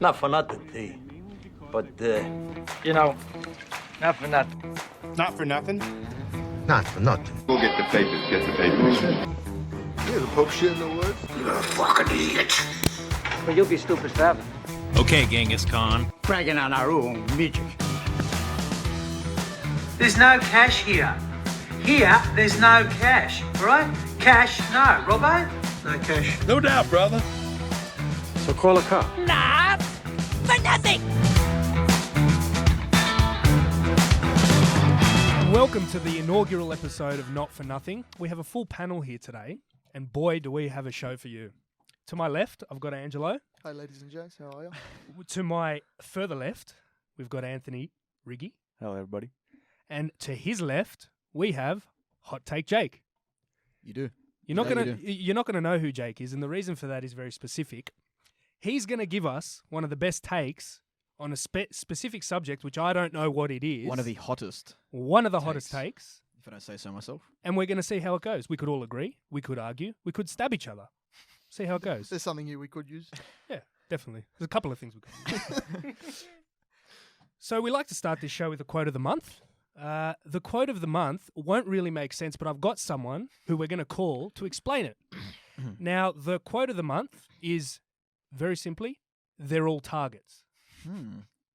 Not for nothing, T. But, You know, not for nothing. Not for nothing. Not for nothing. Go get the papers, get the papers. Yeah, the Pope shit in the woods. you're a fucking idiot. But you'll be stupid forever. Okay, Genghis Khan. Bragging on our own magic. There's no cash here. Here, there's no cash, right? Cash, no. Robbo? No cash. No doubt, brother. So call a cop. Not for nothing. Welcome to the inaugural episode of Not For Nothing. We have a full panel here today, and boy, do we have a show for you. To my left, I've got Angelo. Hi, ladies and gents. How are you? To my further left, we've got Anthony Riggy. Hello, everybody. And to his left, we have Hot Take Jake. You do. You're not gonna know who Jake is, and the reason for that is very specific. He's gonna give us one of the best takes on a specific subject, which I don't know what it is. One of the hottest. Hottest takes. If I don't say so myself. And we're going to see how it goes. We could all agree. We could argue. We could stab each other. See how it goes. There's something here we could use. Yeah, definitely. There's a couple of things we could use. So we like to start this show with a quote of the month. The quote of the month won't really make sense, but I've got someone who we're going to call to explain it. Now, the quote of the month is very simply, they're all targets.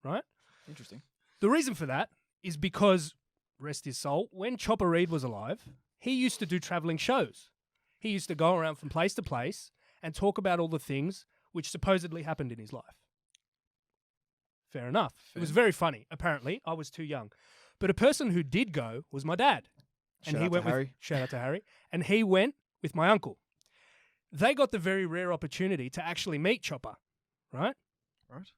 Right? Interesting. The reason for that is because, rest his soul, when Chopper Read was alive, he used to do travelling shows. He used to go around from place to place and talk about all the things which supposedly happened in his life. Fair enough. It was very funny. Apparently, I was too young. But a person who did go was my dad. And Shout out to Harry. And he went with my uncle. They got the very rare opportunity to actually meet Chopper, right? Right.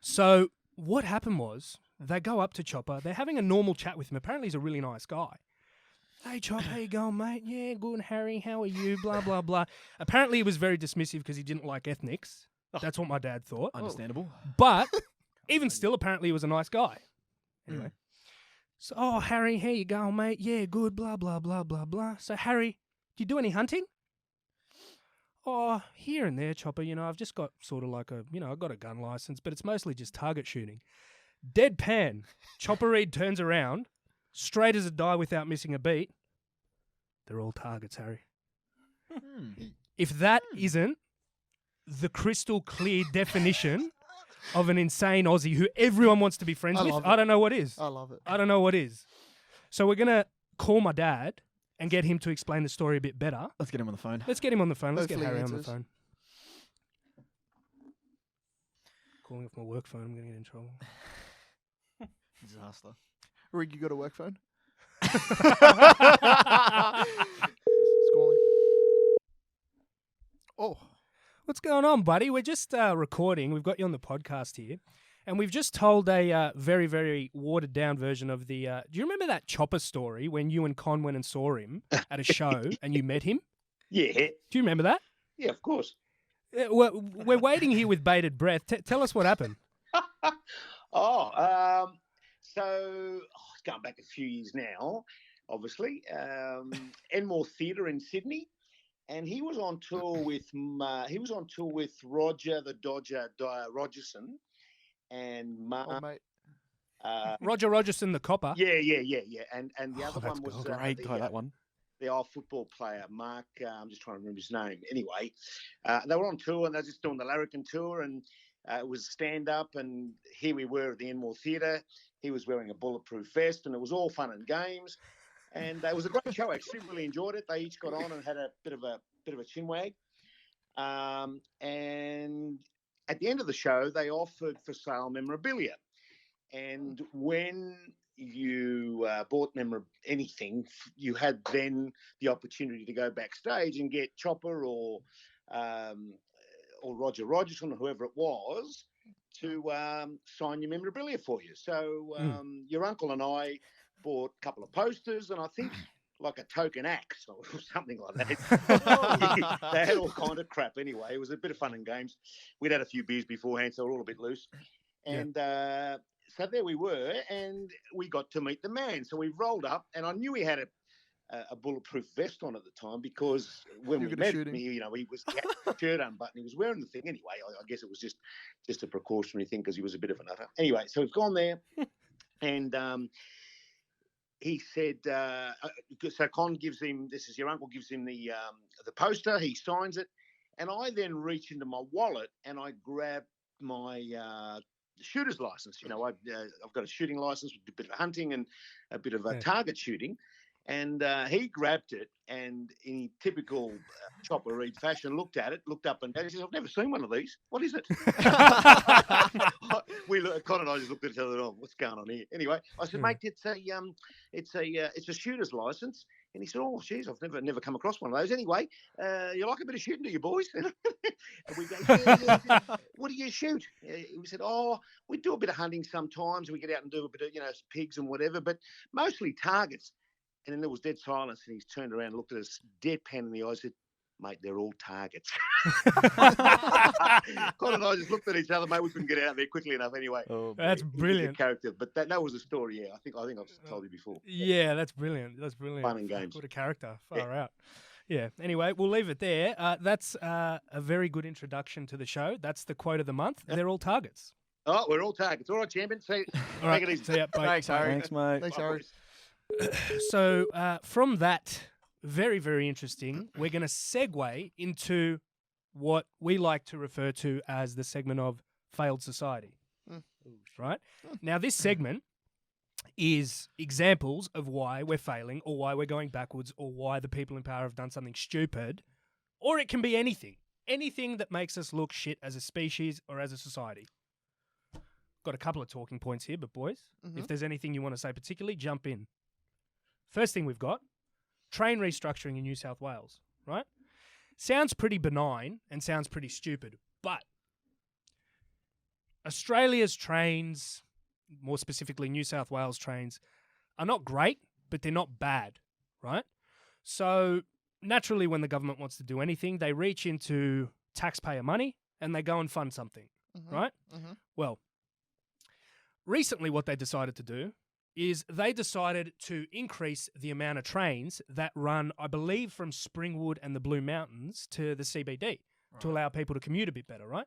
So what happened was they go up to Chopper. They're having a normal chat with him. Apparently, he's a really nice guy. Hey, Chopper, how you going, mate? Yeah, good. Harry, how are you? Blah, blah, blah. Apparently, he was very dismissive because he didn't like ethnics. That's what my dad thought. Understandable. But even still, apparently, he was a nice guy. Anyway. So, oh, Harry, how you going, mate? Yeah, good. Blah, blah, blah, blah, blah. So, Harry, do you do any hunting? Oh, here and there, Chopper. You know, I've just got sort of like I've got a gun license, but it's mostly just target shooting. Deadpan. Chopper Read turns around, straight as a die without missing a beat. They're all targets, Harry. If that isn't the crystal clear definition of an insane Aussie who everyone wants to be friends with, I don't know what is. I love it. I don't know what is. So we're going to call my dad and get him to explain the story a bit better. Let's get him on the phone. Let's get him on the phone. Let's Hopefully get Harry he on the answers. phone. Calling off my work phone, I'm going to get in trouble. Disaster. Rig, you got a work phone? It's calling. Oh, What's going on, buddy? We're just recording. We've got you on the podcast here. And we've just told a very, very watered-down version of the... do you remember that Chopper story when you and Con went and saw him at a show and you met him? Yeah. Do you remember that? Yeah, of course. We're waiting here with bated breath. Tell us what happened. It's going back a few years now, obviously. Enmore Theatre in Sydney. And he was on tour with Roger the Dodger Rogerson and Mark. mate. Roger Rogerson, the copper. Yeah. And the other one was Great guy, that one. the old football player, Mark. I'm just trying to remember his name. Anyway, they were on tour and they were just doing the Larrikin tour, and it was stand-up, and here we were at the Enmore Theatre. He was wearing a bulletproof vest, and it was all fun and games. And it was a great show. I actually really enjoyed it. They each got on and had a bit of a chinwag. And at the end of the show, they offered for sale memorabilia. And when you bought anything, you had then the opportunity to go backstage and get Chopper or Roger Rogerson or whoever it was to sign your memorabilia for you. So your uncle and I bought a couple of posters, and I think like a token axe or something like that. They had all kind of crap anyway. It was a bit of fun and games. We'd had a few beers beforehand, so we're all a bit loose. And so there we were, and we got to meet the man. So we rolled up, and I knew he had a bulletproof vest on at the time because when You we were gonna met shoot him, him. he was he had his shirt unbuttoned. He was wearing the thing anyway. I guess it was just a precautionary thing because he was a bit of a nutter. Anyway, so he's gone there, and he said, so Con gives him, this is your uncle, gives him the poster. He signs it, and I then reach into my wallet and I grab my shooter's license. You know, I've got a shooting license with a bit of hunting and a bit of target shooting. And he grabbed it and in typical Chopper Reed fashion, looked at it, looked up and down. He says, I've never seen one of these. What is it? Con and I just looked at each other. Oh, what's going on here? Anyway, I said, mate, it's a shooter's license. And he said, oh, geez, I've never come across one of those. Anyway, you like a bit of shooting, do you, boys? And we go, yeah. What do you shoot? We said, oh, we do a bit of hunting sometimes. We get out and do a bit of, pigs and whatever, but mostly targets. And then there was dead silence, and he's turned around and looked at us deadpan in the eyes and said, mate, they're all targets. Con and I just looked at each other, mate. We couldn't get out there quickly enough anyway. Oh, that's brilliant. Character, but that was a story, yeah. I think I've told you before. Yeah, that's brilliant. That's brilliant. Fun and games. What a character. Far out. Yeah. Anyway, we'll leave it there. That's a very good introduction to the show. That's the quote of the month. They're all targets. Oh, we're all targets. All right, champion. See, all right. Take it easy. See ya. Bye. Thanks, Harry. Thanks, mate. Thanks, Harry. So from that, very, very interesting, we're going to segue into what we like to refer to as the segment of failed society. Right? Now, this segment is examples of why we're failing or why we're going backwards or why the people in power have done something stupid, or it can be anything. Anything that makes us look shit as a species or as a society. Got a couple of talking points here, but boys, if there's anything you want to say particularly, jump in. First thing we've got, train restructuring in New South Wales, right? Sounds pretty benign and sounds pretty stupid, but Australia's trains, more specifically New South Wales trains, are not great, but they're not bad, right? So naturally when the government wants to do anything, they reach into taxpayer money and they go and fund something, right? Well, recently what they decided to do is they decided to increase the amount of trains that run, I believe, from Springwood and the Blue Mountains to the CBD to allow people to commute a bit better, right?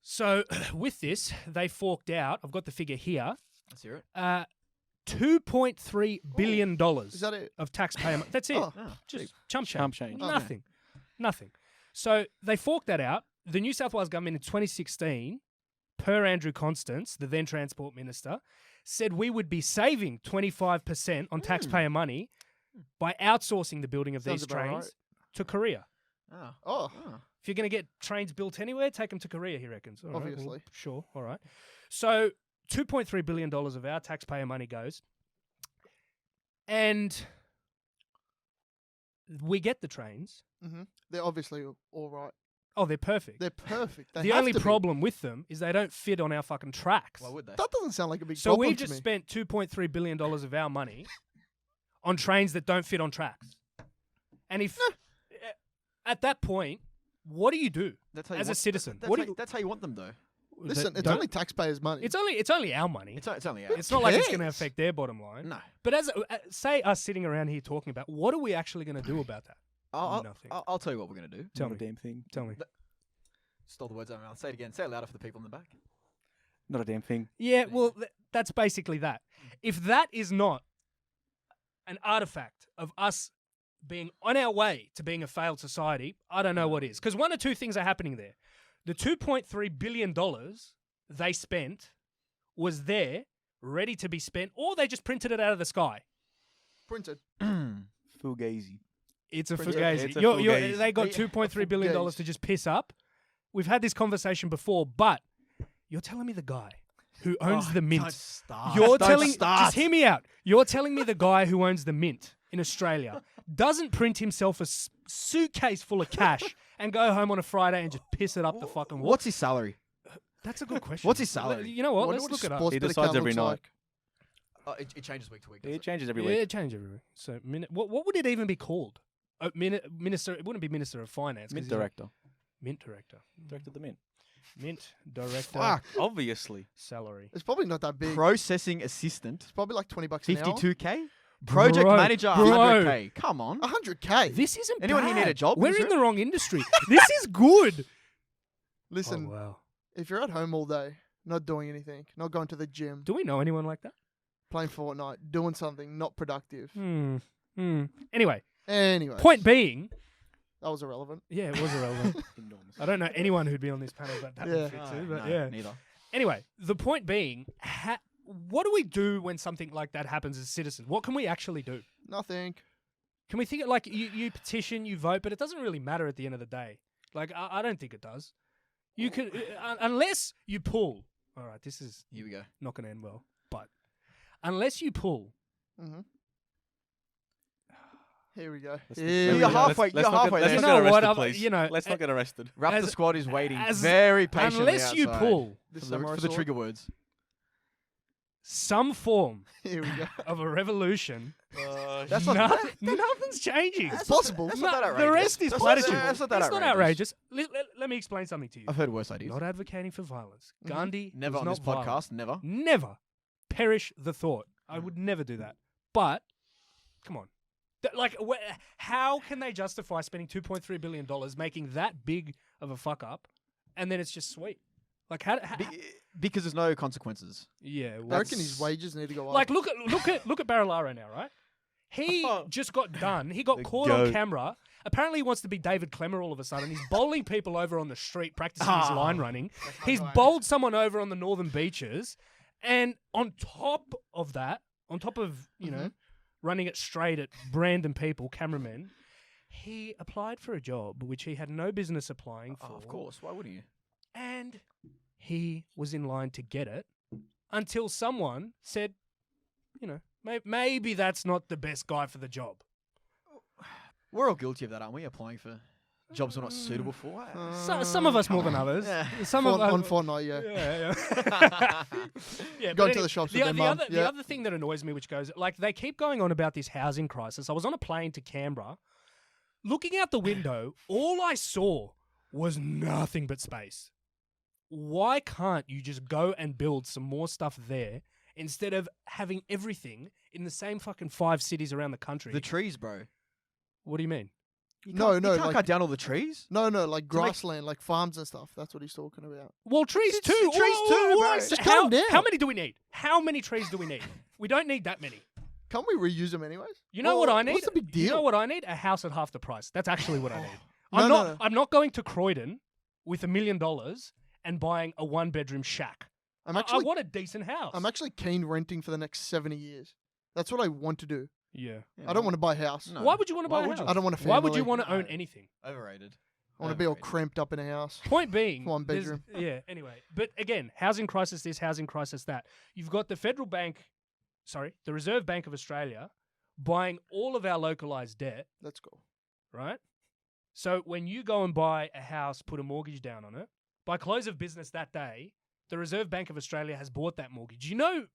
So with this, they forked out, I've got the figure here. Let's hear it. $2.3 billion Is that it? of taxpayer money. That's it. Just chump change. Nothing. So they forked that out. The New South Wales government in 2016, per Andrew Constance, the then Transport Minister, said we would be saving 25% on taxpayer money by outsourcing the building of these trains to Korea. If you're going to get trains built anywhere, take them to Korea, he reckons. All right, Obviously. well, sure, all right. So $2.3 billion of our taxpayer money goes, and we get the trains. They're obviously all right. Oh, they're perfect. They're perfect. They the have only to be. problem with them is they don't fit on our fucking tracks. Why would they? That doesn't sound like a big So problem we've to just me. spent $2.3 billion of our money on trains that don't fit on tracks. And if at that point, what do you do as a citizen? That's how you want them, though. Listen, it's only taxpayers' money. It's only our money. It's only It's not like it's going to affect their bottom line. No. But as say us sitting around here talking about, what are we actually going to do about that? Nothing. I'll tell you what we're going to do. Tell Not me. a damn thing. Tell me. Stole the words out of my mouth. Say it again. Say it louder for the people in the back. Not a damn thing. Yeah, well, that's basically that. If that is not an artifact of us being on our way to being a failed society, I don't know what is. Because one or two things are happening there. The $2.3 billion they spent was there, ready to be spent, or they just printed it out of the sky. Printed. Fugazi. It's a Printed. fugazi. It's a fugazi. They got $2.3 billion to just piss up. We've had this conversation before, but you're telling me the guy who owns the mint. Just hear me out. You're telling me the guy who owns the mint in Australia doesn't print himself a suitcase full of cash and go home on a Friday and just piss it up the fucking wall? What's his salary? That's a good question. What's his salary? You know what? Wonder Let's what look it up. sports He bet decides account every looks night. like. It changes week to week. It changes every Yeah, week. it changes every week. So, what would it even be called? Minister. It wouldn't be Minister of Finance. 'cause Mint he's not- director. Mint director. Director of the mint. Mint director. Fuck. Obviously. Salary. It's probably not that big. Processing assistant. It's probably like $20 an hour. 52K. Project Bro, manager, bro. 100K. Come on. 100K. This isn't Anyone here bad. need a job in We're this in room? the wrong industry. This is good. Listen, Oh, wow. if you're at home all day, not doing anything, not going to the gym, Do we know anyone like that? playing Fortnite, doing something not productive. Anyway, Anyway, point being, that was irrelevant. yeah, it was irrelevant. I don't know anyone who'd be on this panel that Yeah. would fit to, but No, yeah. neither. Anyway, the point being, what do we do when something like that happens as citizens? What can we actually do? Nothing. Can we think it like you petition, you vote, but it doesn't really matter at the end of the day. Like I don't think it does. You could unless you pull. All right, this is Here we go. not going to end well. But unless you pull, Mm-hmm. Here we go. Let's- Here You're we go. halfway. You're halfway Let's there. not You know get what, arrested, I'm- please. you know, Let's not get arrested. Raptor as- squad is waiting as- very patiently unless you outside pull This for samurai the, for the sword. trigger words. some form Here we go. of a revolution, That's not nothing's changing. It's possible. That's not that No, outrageous. the rest is That's platitude. That's not that It's not outrageous. Let me explain something to you. I've heard worse ideas. Not advocating for violence. Mhm. Gandhi Never was on not this violent. podcast. Never. Never. Perish the thought. I would never do that. But, come on. How can they justify spending $2.3 billion making that big of a fuck up, and then it's just sweet? Like, how Because there's no consequences. yeah. I reckon his wages need to go up. Like, look at Barilaro now, right? He just got done. He got The caught on goat. camera. Apparently, he wants to be David Clemmer all of a sudden. He's bowling people over on the street, practicing his line running. He's bowled someone over on the northern beaches, and on top of that, on top of you know, running it straight at random people, cameramen, he applied for a job which he had no business applying for. Oh, of course. Why wouldn't you? And he was in line to get it until someone said, you know, maybe that's not the best guy for the job. We're all guilty of that, aren't we? Applying for jobs we're not suitable for. Some of us more than others. Yeah. Some of on us. Fortnite, yeah. Yeah, Going but to the shops the, with their mum. the other thing that annoys me, which goes like they keep going on about this housing crisis. I was on a plane to Canberra, looking out the window. All I saw was nothing but space. Why can't you just go and build some more stuff there instead of having everything in the same fucking 5 cities around the country? The trees, bro. What do you mean? You No, can't- no, You can't like- cut down all the trees. No, like To make- grassland, like farms and stuff. That's what he's talking about. Well, trees It's too. trees All- too, all bro. I Just say- cut 'em down. How many do we need? How many trees do we need? We don't need that many. Can't we reuse them anyways? You know Well, what I need? What's the big deal? You know what I need? A house at half the price. That's actually what I need. No, no. I'm not going to Croydon with $1 million and buying a 1-bedroom shack. I'm I actually, want a decent house. I'm actually keen renting for the next 70 years. That's what I want to do. yeah. I don't want to buy a house. No. Why would you want to buy Why a would house? you? I don't want a Why would you family. want to own No. anything? Overrated. I want to be all Overrated. cramped up in a house. Point being, 1 there's- bedroom. Yeah. Anyway, but again, housing crisis this, housing crisis that. You've got the the Reserve Bank of Australia, buying all of our localized debt. Let's go. Right? So when you go and buy a house, put a mortgage down on it, by close of business that day, the Reserve Bank of Australia has bought that mortgage. You know,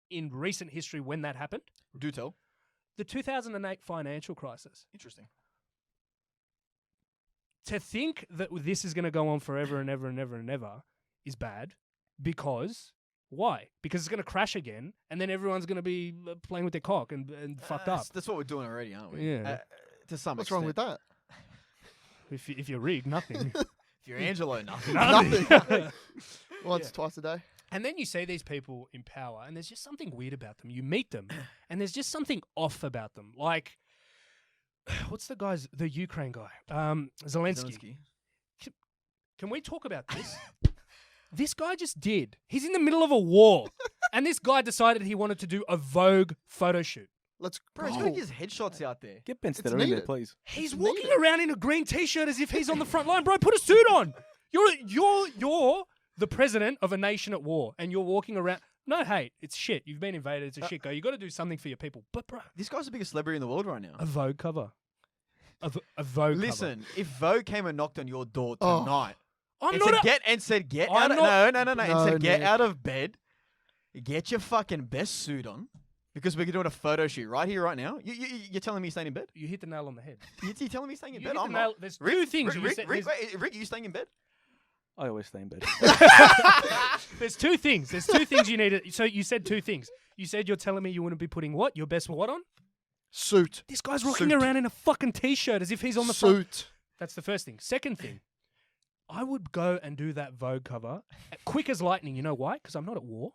in recent history, when that happened? Do tell. The 2008 financial crisis. Interesting. To think that this is going to go on forever and ever and ever and ever is bad because why? Because it's going to crash again and then everyone's going to be playing with their cock and fucked up. That's what we're doing already, aren't we? Yeah. To some What's extent. wrong with that? If you're rigged, nothing. If you're Angelo, nothing. Nothing. Once, twice a day. And then you see these people in power, and there's just something weird about them. You meet them, and there's just something off about them. Like, what's the Ukraine guy? Zelensky. Can we talk about this? This guy just did. He's in the middle of a war, and this guy decided he wanted to do a Vogue photo shoot. Let's Bro, he's go. got his headshots out there. Get Ben Stiller in there, needed. please. He's It's walking needed. around in a green t-shirt as if he's on the front line. Bro, put a suit on. You're the president of a nation at war, and you're walking around. No hate. It's shit. You've been invaded. It's a shit go. You got to do something for your people. But bro, This guy's the biggest celebrity in the world right now. a Vogue cover. A Vogue Listen, if Vogue came and knocked on your door Oh. tonight cover. and said get I'm out of not- no, and No, said get Nick. out of bed, get your fucking best suit on, because we're doing a photo shoot right here, right now. You're telling me you're staying in bed? You hit the nail on the head. You're telling me you're staying in You bed? hit the I'm nail. not. There's two things. you Rick, said- Rick, there's- wait, Rick, are you staying in bed? I always stay in bed. There's two things. There's two things you need. So you said two things. You said you're telling me you wouldn't be putting what? Your best what on? Suit. This guy's rocking Suit. around in a fucking t-shirt as if he's on the front. Suit. That's the first thing. Second thing, I would go and do that Vogue cover quick as lightning. You know why? Because I'm not at war.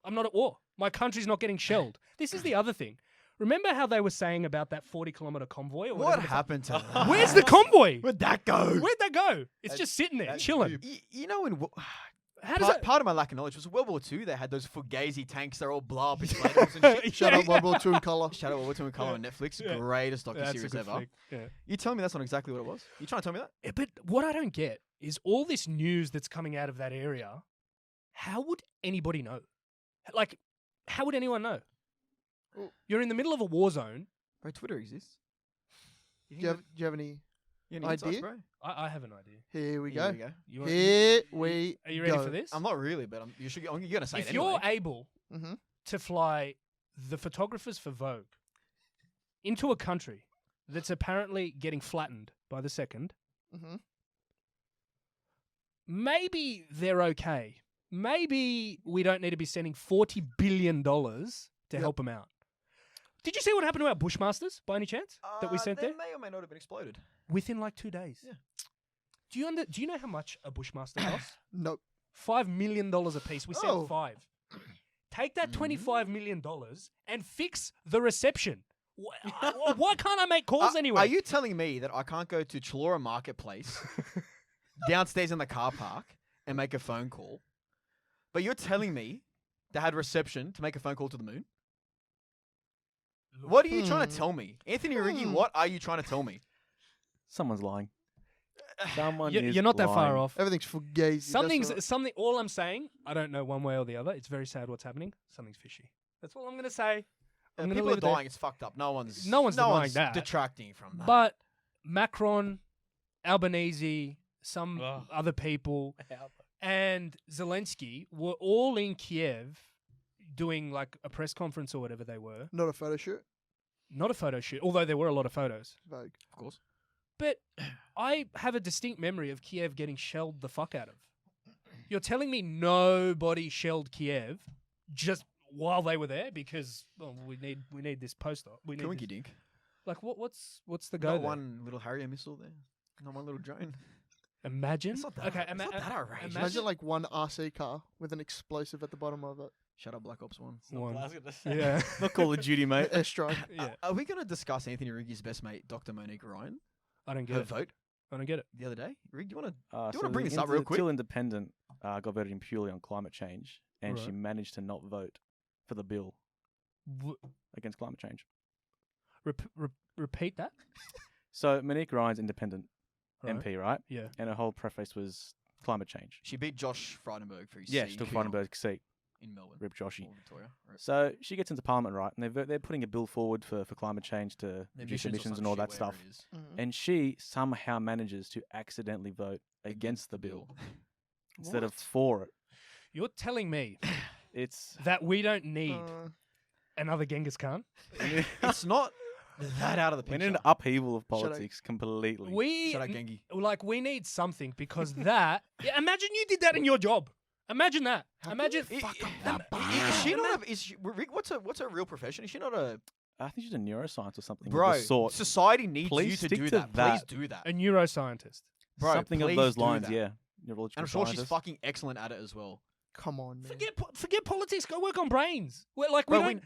I'm not at war. My country's not getting shelled. This is the other thing. Remember how they were saying about that 40-kilometer convoy? Or What whatever the happened to that? Where's the convoy? Where'd that go? Where'd that go? It's just sitting there, chilling. You know, in How does part of my lack of knowledge was World War II. They had those Fugazi tanks. They're all blow up inflatables and shit. Shut up, World War II in colour. Shout out World War II in colour on Netflix. Yeah. Greatest That's a docu-series good ever. flick, yeah. You telling me that's not exactly what it was? You trying to tell me that? Yeah, but what I don't get is all this news that's coming out of that area. How would anybody know? Like, how would anyone know? You're in the middle of a war zone. Bro, Twitter exists. Do you have any any insights, idea? bro? I have an idea. Here we Here go. we go. You want- Here we Are you ready go. for this? I'm not really, but you're going to say If it you're anyway. able Mhm. to fly the photographers for Vogue into a country that's apparently getting flattened by the second, Mhm. maybe they're okay. Maybe we don't need to be sending $40 billion to help them out. Did you see what happened to our Bushmasters by any chance that we sent they there? may or may not have been exploded. Within like 2 days. Yeah. Do you know how much a Bushmaster costs? Nope. $5 million a piece. We sent Oh. 5. Take that $25 million and fix the reception. Why can't I make calls anyway? Are you telling me that I can't go to Chlora Marketplace downstairs in the car park and make a phone call? But you're telling me they had reception to make a phone call to the moon? What are you trying to tell me? Anthony Riggi, what are you trying to tell me? Someone's lying. Someone is You're not that far lying. off. Everything's fugazi. Something. All I'm saying, I don't know one way or the other. It's very sad what's happening. Something's fishy. That's all I'm going to say. I'm gonna People leave are it there. dying. It's fucked up. No one's denying that. detracting from that. But Macron, Albanese, some other people, and Zelensky were all in Kiev doing like a press conference or whatever they were. Not a photo shoot. Not a photo shoot, although there were a lot of photos. Vogue. Of course. But I have a distinct memory of Kiev getting shelled the fuck out of. You're telling me nobody shelled Kiev just while they were there because we need this poster. We need Coinky this. dink. Like what's the go Not there? one little Harrier missile there. Not one little drone. Imagine. It's not that, Okay, it's not that outrageous. Imagine like one RC car with an explosive at the bottom of it. Shut up, Black Ops 1. One. Yeah. Not Call of Duty, mate. Airstrike. Yeah. Are we going to discuss Anthony Riggi's best mate, Dr. Monique Ryan? I don't get Her it. vote I don't get it. the other day? Rig, do you want to So wanna bring the this up real quick? Till Independent got voted in purely on climate change, and she Right. managed to not vote for the bill W- against climate change. repeat that. So Monique Ryan's independent Right. MP, right? Yeah. And her whole preface was climate change. She beat Josh Frydenberg for his Yeah, seat she took Frydenberg's seat. in Melbourne. Rip Joshy. Or Victoria. Right. So she gets into Parliament, right? And they're putting a bill forward for climate change to The reduce or emissions some and all shit, that whatever stuff. it is. Mhm. And she somehow manages to accidentally vote against the bill instead of What? for it. You're telling me It's that we don't need Uh, another Genghis Khan? It's not that out of the we're in picture. an upheaval of Shut up. politics completely. We Shut up, Genghis. we need something because that. Yeah, imagine you did that in your job. Imagine that. Imagine. Is she not? Is she, Rick? What's her real profession? Is she not a I think she's a neuroscience or something bro? of the sort. Society needs Please you to stick do to that. that. Please do that, a neuroscientist. bro. something of please those do lines, that. yeah. Neurological And I'm sure she's scientist. fucking excellent at it as well. come on, man. Forget politics. Go work on brains. We're like we Bro, don't.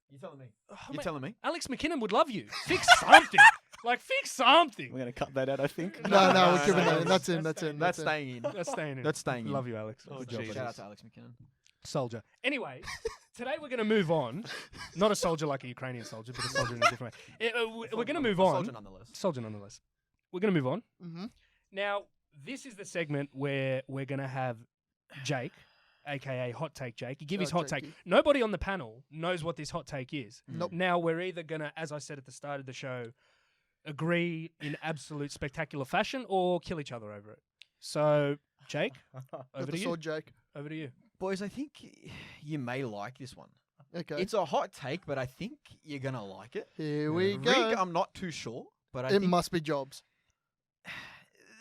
you're telling me. Oh, You're mate, telling me. Alex McKinnon would love you. Fix something. Fix something. We're going to cut that out, I think. No, No, we're keeping no, that in. That's in. that's That's in. That's in. staying in. That's staying in. That's staying in. Love you, Alex. Oh, Good job, Jesus. buddy. Shout out to Alex McKinnon. Soldier. Anyway, today we're going to move on. Not a soldier like a Ukrainian soldier, but a soldier in a different way. We're going to move on. Soldier nonetheless. Soldier nonetheless. We're going to move on. Mm-hmm. Now, this is the segment where we're going to have Jake, aka Hot Take Jake, give his Shout out hot take. Jakey. Nobody on the panel knows what this hot take is. Nope. Now, we're either going to, as I said at the start of the show, agree in absolute spectacular fashion or kill each other over it. So, Jake, Got over the to you. sword, Jake. Over to you. Boys, I think you may like this one. Okay. It's a hot take, but I think you're gonna like it. Here we Rig, go. I'm not too sure, but I It think must be Jobs.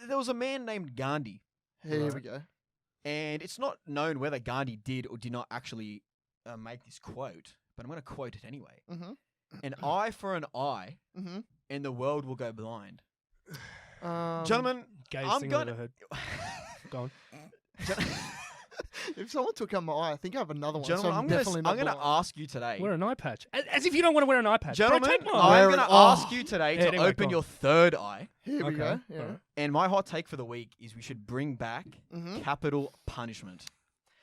there was a man named Gandhi, Here we go. and it's not known whether Gandhi did or did not actually make this quote. but I'm going to quote it anyway. Mm-hmm. An eye for an eye, Mm-hmm. and the world will go blind. Um, Gentlemen, Gayest I'm thing going I've ever heard. Go on. if someone took out my eye, I think I have another one. Gentlemen, so I'm definitely going to not blind. ask you today. Wear an eye patch. As if you don't want to wear an eye patch. Bro, Gentlemen, take mine. I'm Wear going it- to ask you today Yeah, to anyway, go open on. your third eye. Here we Okay, go. Yeah. alright. And my hot take for the week is we should bring back Mhm. capital punishment.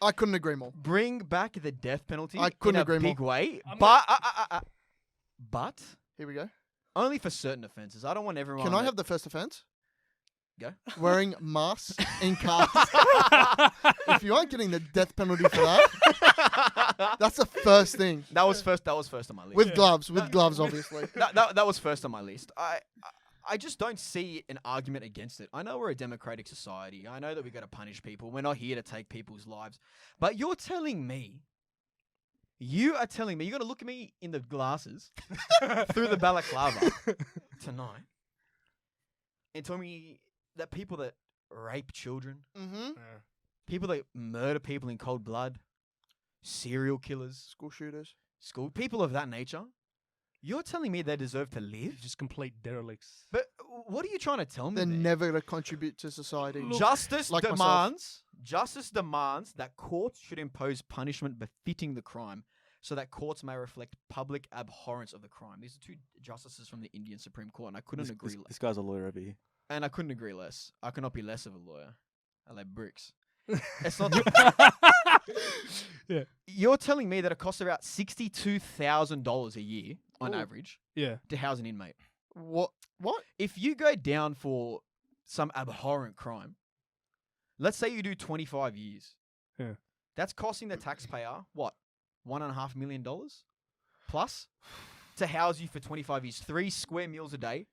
I couldn't agree more. Bring back the death penalty I couldn't in agree a more. big way, I'm but Here we go. only for certain offences. I don't want everyone. Can I that- have the first offence? Go. Wearing masks in cars. If you aren't getting the death penalty for that, that's the first thing. That was first. That was first on my list. With gloves, obviously. that was first on my list. I just don't see an argument against it. I know we're a democratic society. I know that we got to punish people. We're not here to take people's lives. But you are telling me, you're going to look at me in the glasses through the balaclava tonight and tell me that people that rape children, Mm-hmm. people that murder people in cold blood, serial killers, School shooters. people of that nature, you're telling me they deserve to live? Just complete derelicts. But what are you trying to tell me? They're there? never going to contribute to society. Justice like myself. demands that courts should impose punishment befitting the crime, so that courts may reflect public abhorrence of the crime. These are two justices from the Indian Supreme Court, and I couldn't agree less. This guy's a lawyer over here. And I couldn't agree less. I cannot be less of a lawyer. I like bricks. It's not. Yeah. You're telling me that it costs about $62,000 a year on Ooh. average Yeah. to house an inmate. What? If you go down for some abhorrent crime, let's say you do 25 years. Yeah. That's costing the taxpayer, what, $1.5 million plus to house you for 25 years. 3 square meals a day.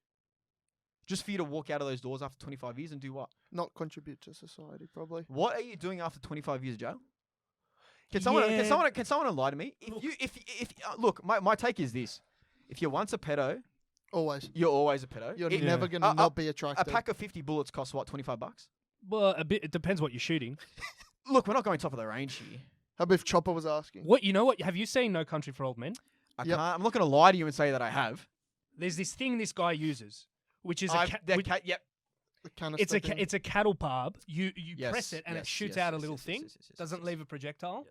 Just for you to walk out of those doors after 25 years and do what? Not contribute to society, probably. What are you doing after 25 years of jail? Can someone enlighten me? Look, my take is this. If you're once a pedo, Always. you're always a pedo. You're It- never going to not be A attracted. pack of 50 bullets costs what, $25? Well, a bit. It depends what you're shooting. Look, we're not going top of the range here. How about if Chopper was asking? What you know? What have you seen? No Country for Old Men. I Yep. can't. I'm not going to lie to you and say that I have. There's this thing this guy uses, which is Yep. The canister thing. it's a cattle barb. You Yes, press it and yes, it shoots yes, out a yes, little yes, thing. yes, yes, yes, Doesn't yes. leave a projectile.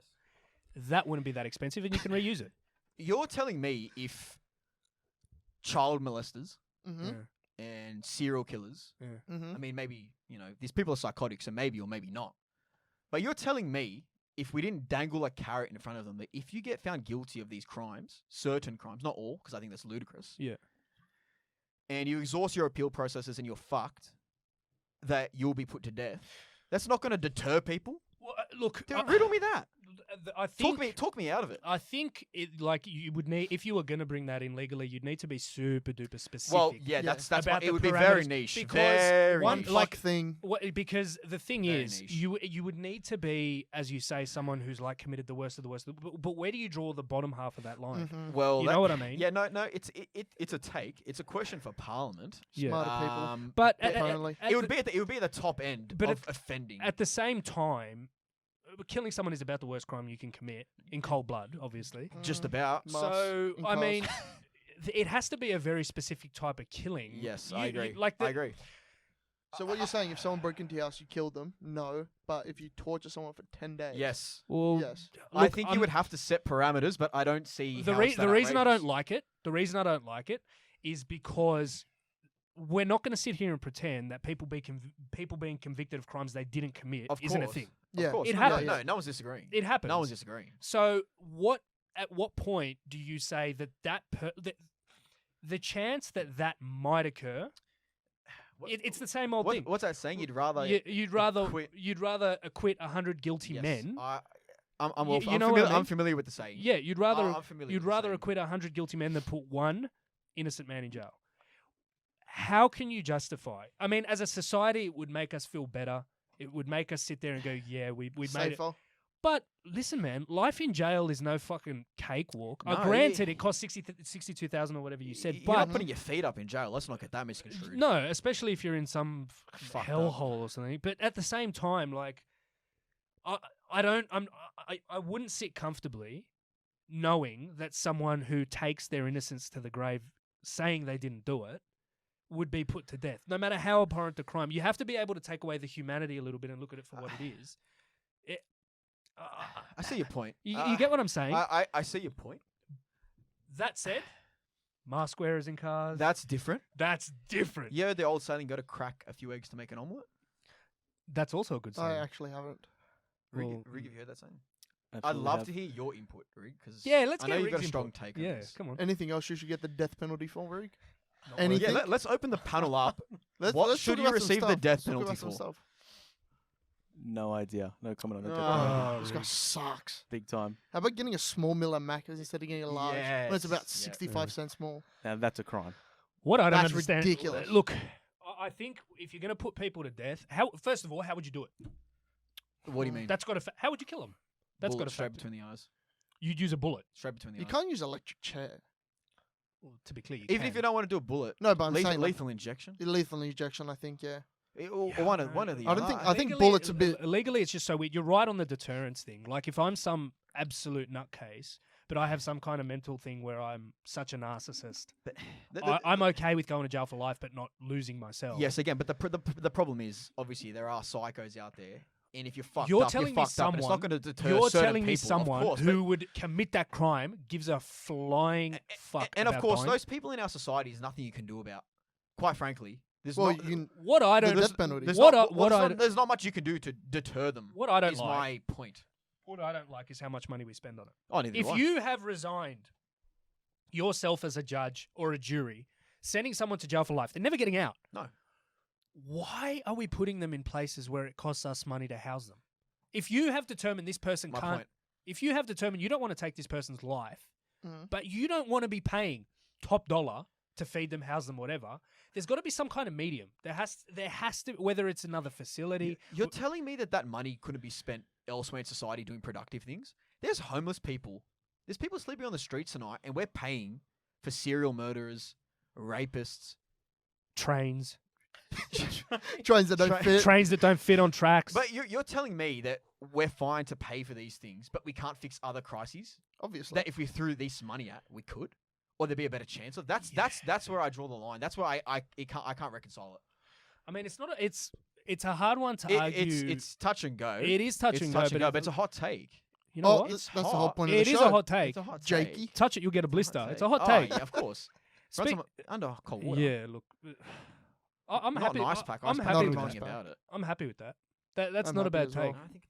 That wouldn't be that expensive, and you can reuse it. You're telling me if child molesters Mm-hmm. and serial killers, Mm-hmm. I mean, maybe, these people are psychotic, so maybe or maybe not. But you're telling me if we didn't dangle a carrot in front of them, that if you get found guilty of these crimes, certain crimes, not all, because I think that's ludicrous. Yeah. And you exhaust your appeal processes and you're fucked, that you'll be put to death. That's not going to deter people. Well, look, Riddle me that. I think Talk me out of it. I think you would need, if you were going to bring that in legally, you'd need to be super duper specific. Well, yeah, Yeah. that's about it the would be very parameters, niche. because Very one- niche. Fuck like- thing. Because the thing Very is, niche. you would need to be, as you say, someone who's like committed the worst of the worst. But where do you draw the bottom half of that line? Mhm. Well, You that- know what I mean? Yeah, no, it's a take. It's a question for Parliament. Yeah. Smarter people. But Apparently. it would be at the top end But of offending. at the same time, killing someone is about the worst crime you can commit in cold blood, obviously. Just about. Muffs So in I cars. mean, it has to be a very specific type of killing. Yes, You- I you- agree. like I agree. So what you're saying, if someone broke into your house, you killed them? No. But if you torture someone for 10 days? Yes. Well, Yes. I look, think I'm- you would have to set parameters, but I don't see the how it's that reason I outrageous. don't like it. The reason I don't like it is because we're not going to sit here and pretend that people being convicted of crimes they didn't commit Of isn't a course. thing. Of Yeah. course. It No, happens. No one's disagreeing. It happens. No one's disagreeing. So at what point do you say that the chance that might occur? It's the same old thing. What's that saying? You'd rather You'd rather acquit. 100 guilty Yes, men. I'm You know what I familiar. mean? I'm familiar with the saying. Yeah, you'd rather I'm familiar with the saying. acquit 100 guilty men than put one innocent man in jail. How can you justify? I mean, as a society, it would make us feel better. It would make us sit there and go, "Yeah, we made it." Safer. But listen, man, life in jail is no fucking cakewalk. No, Granted, it costs 62,000 or whatever you said, You're but not putting your feet up in jail. Let's not get that misconstrued. no, especially if you're in some Fucked up. hellhole or something. But at the same time, like, I wouldn't sit comfortably knowing that someone who takes their innocence to the grave, saying they didn't do it, would be put to death, no matter how abhorrent the crime. You have to be able to take away the humanity a little bit and look at it for what it is. I see your point. You get what I'm saying? I see your point. That said, mask wearers in cars. That's different. That's different. Yeah, the old saying, "Got to crack a few eggs to make an omelette." That's also a good I saying. actually haven't. Rig, Well, have you heard that saying? I'd Absolutely love have. to hear your input, Rig, because Yeah, let's I get know you've Rig's got a strong input. take on Yeah, this. come on. Anything else you should get the death penalty for, Rig? Not Anything? Yeah, let's open the panel up. Let's What talk should you about some receive the stuff. death Let's talk penalty about some for? stuff. No idea. No comment on the death Oh, penalty. this guy sucks. Big time. How about getting a small meal at Macca's instead of getting a large? When it's about Yes, yeah. 65 cents more. Now that's a crime. What I don't That's understand. ridiculous. Look, I think if you're going to put people to death, first of all, how would you do it? What do you mean? That's got to. How would you kill them? That's got Bullet to straight between the eyes. You'd use a bullet. Straight between the You eyes. can't use electric chair. Well, to be clear, you Even can. if you don't want to do a bullet. No, but I'm lethal, saying like, lethal injection. lethal injection, I think, yeah. Or Yeah, one of the. I don't think- I think Legally- bullets a bit- Legally, it's just so weird. You're right on the deterrence thing. Like if I'm some absolute nutcase, but I have some kind of mental thing where I'm such a narcissist, I'm okay with going to jail for life, but not losing myself. Yes, again, but the problem is obviously there are psychos out there, and if you're fucked You're up, telling you're me fucked up. And it's not someone. going to deter You're certain telling me people, someone of course, who would commit that crime gives a flying fuck. and of about course, dying. those people in our society is nothing you can do about. Quite frankly, there's Well, not. you can, What I the don't. death penalty. There's What not, I- what there's I- not- there's not much you can do to deter them. What I don't is like. my point. What I don't like is how much money we spend on it. Oh, neither If do I. you have resigned yourself as a judge or a jury, sending someone to jail for life, they're never getting out. No. Why are we putting them in places where it costs us money to house them? If you have determined this person My can't, point. if you have determined you don't want to take this person's life, Mhm. but you don't want to be paying top dollar to feed them, house them, whatever, there's got to be some kind of medium. There has to, whether it's another facility. You're telling me that money couldn't be spent elsewhere in society doing productive things? There's homeless people. There's people sleeping on the streets tonight, and we're paying for serial murderers, rapists, Trains, trains that don't fit. trains that don't fit on tracks. But you're telling me that we're fine to pay for these things, but we can't fix other crises Obviously. that if we threw this money at, we could, or there'd be a better chance of. That's where I draw the line. That's where I can't reconcile it. I mean, it's not. It's a hard one to argue. It's touch and go. It is touch It's and go, touch and but go, but it's a hot take. you know Oh, what? that's It's the whole hot. point of the It is show. a hot take. It's a hot Jakey. take. Touch it, you'll get a It's a blister. hot It's a hot Oh, take. yeah, of course. Run Speak- some under cold water. Yeah, look, I'm Not happy. an ice pack. I'm Ice pack. happy Not with an telling ice you pack. about it. I'm happy with that. That's I'm not a happy bad as well.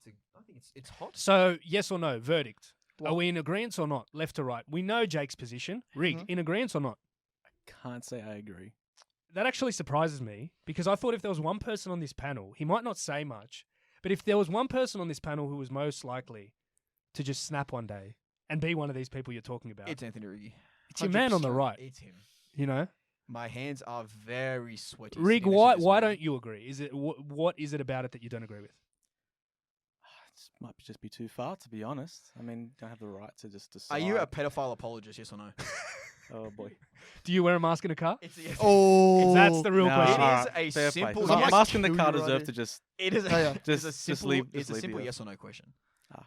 take. I think it's hot. So, yes or no? Verdict. What? Are we in agreement or not? Left to right. We know Jake's position. Rig, Mhm. in agreement or not? Can't say I agree. That actually surprises me because I thought if there was one person on this panel, he might not say much, but if there was one person on this panel who was most likely to just snap one day and be one of these people you're talking about, It's Anthony Riggy. it's your man on the 100%. right. It's him. You know, My hands are very sweaty. Rig. sitting next to Why this why man. don't you agree? Is it what is it about it that you don't agree with? It might just be too far, to be honest. I mean, don't have the right to just decide. Are you a pedophile apologist? Yes or no? Oh boy. Do you wear a mask in a car? It's a yes. Oh. That's the real No, question. It is alright, a fair play. simple Ma- yes. Mask in the Kill car you deserve already. to just. It is. Yeah, yeah. It's a Just simple. leave- It's just a leave simple the- yes or no question. No.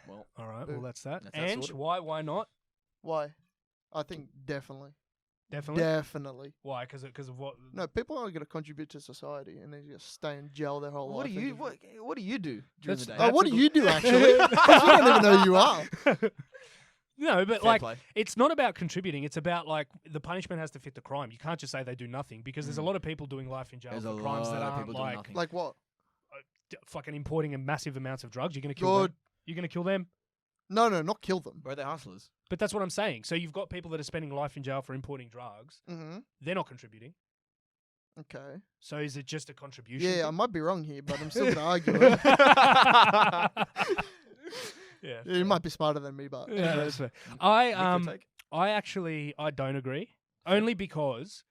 Well, All right. Boo. Well, that's that. That's that Ange, sorted. why not? Why? I think definitely. Definitely. Definitely. Why? Because of what? No, people aren't going to contribute to society and they just stay in jail their whole what do life. you what do you do during the day? Oh, what do That's a you do actually? 'Cause we don't even know who you are. No, but Fair like, play. it's not about contributing. It's about like the punishment has to fit the crime. You can't just say they do nothing because there's a lot of people doing life in jail There's for a crimes that lot of aren't people doing like nothing. Like what? fucking importing a massive amounts of drugs. You're gonna kill Good. them. You're gonna kill them. No, not kill them. Bro, they're hustlers. But that's what I'm saying. So you've got people that are spending life in jail for importing drugs. Mm-hmm. They're not contributing. Okay. So is it just a contribution? Yeah, I thing? might be wrong here, but I'm still going to argue it. Yeah. You might be smarter than me, but Yeah, that's fair. Nick, your I take? I don't agree. Only because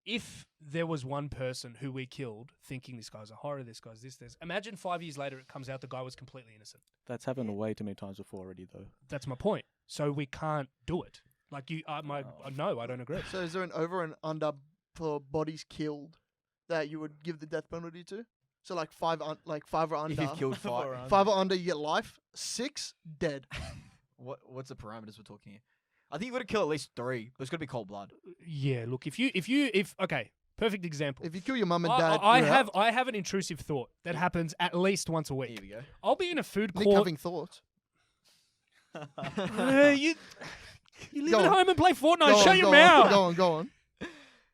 if there was one person who we killed thinking this guy's a horror, this guy's this, imagine 5 years later it comes out the guy was completely innocent. That's happened way too many times before already, though. That's my point. So we can't do it. Like you, no, I don't agree. So is there an over and under for bodies killed that you would give the death penalty to? So like five or under. If you've killed five. 5 or under, you get life. 6, dead. What's the parameters we're talking here? I think you've got to kill at least 3. But it's got to be cold blood. Yeah, look, if okay, perfect example. If you kill your mum and dad, I you're have out. I have an intrusive thought that happens at least once a Here week. we go. I'll be in a food Nick court. having thoughts. You live Go at on. home and play Fortnite. Go Shut on, your go mouth. Go on.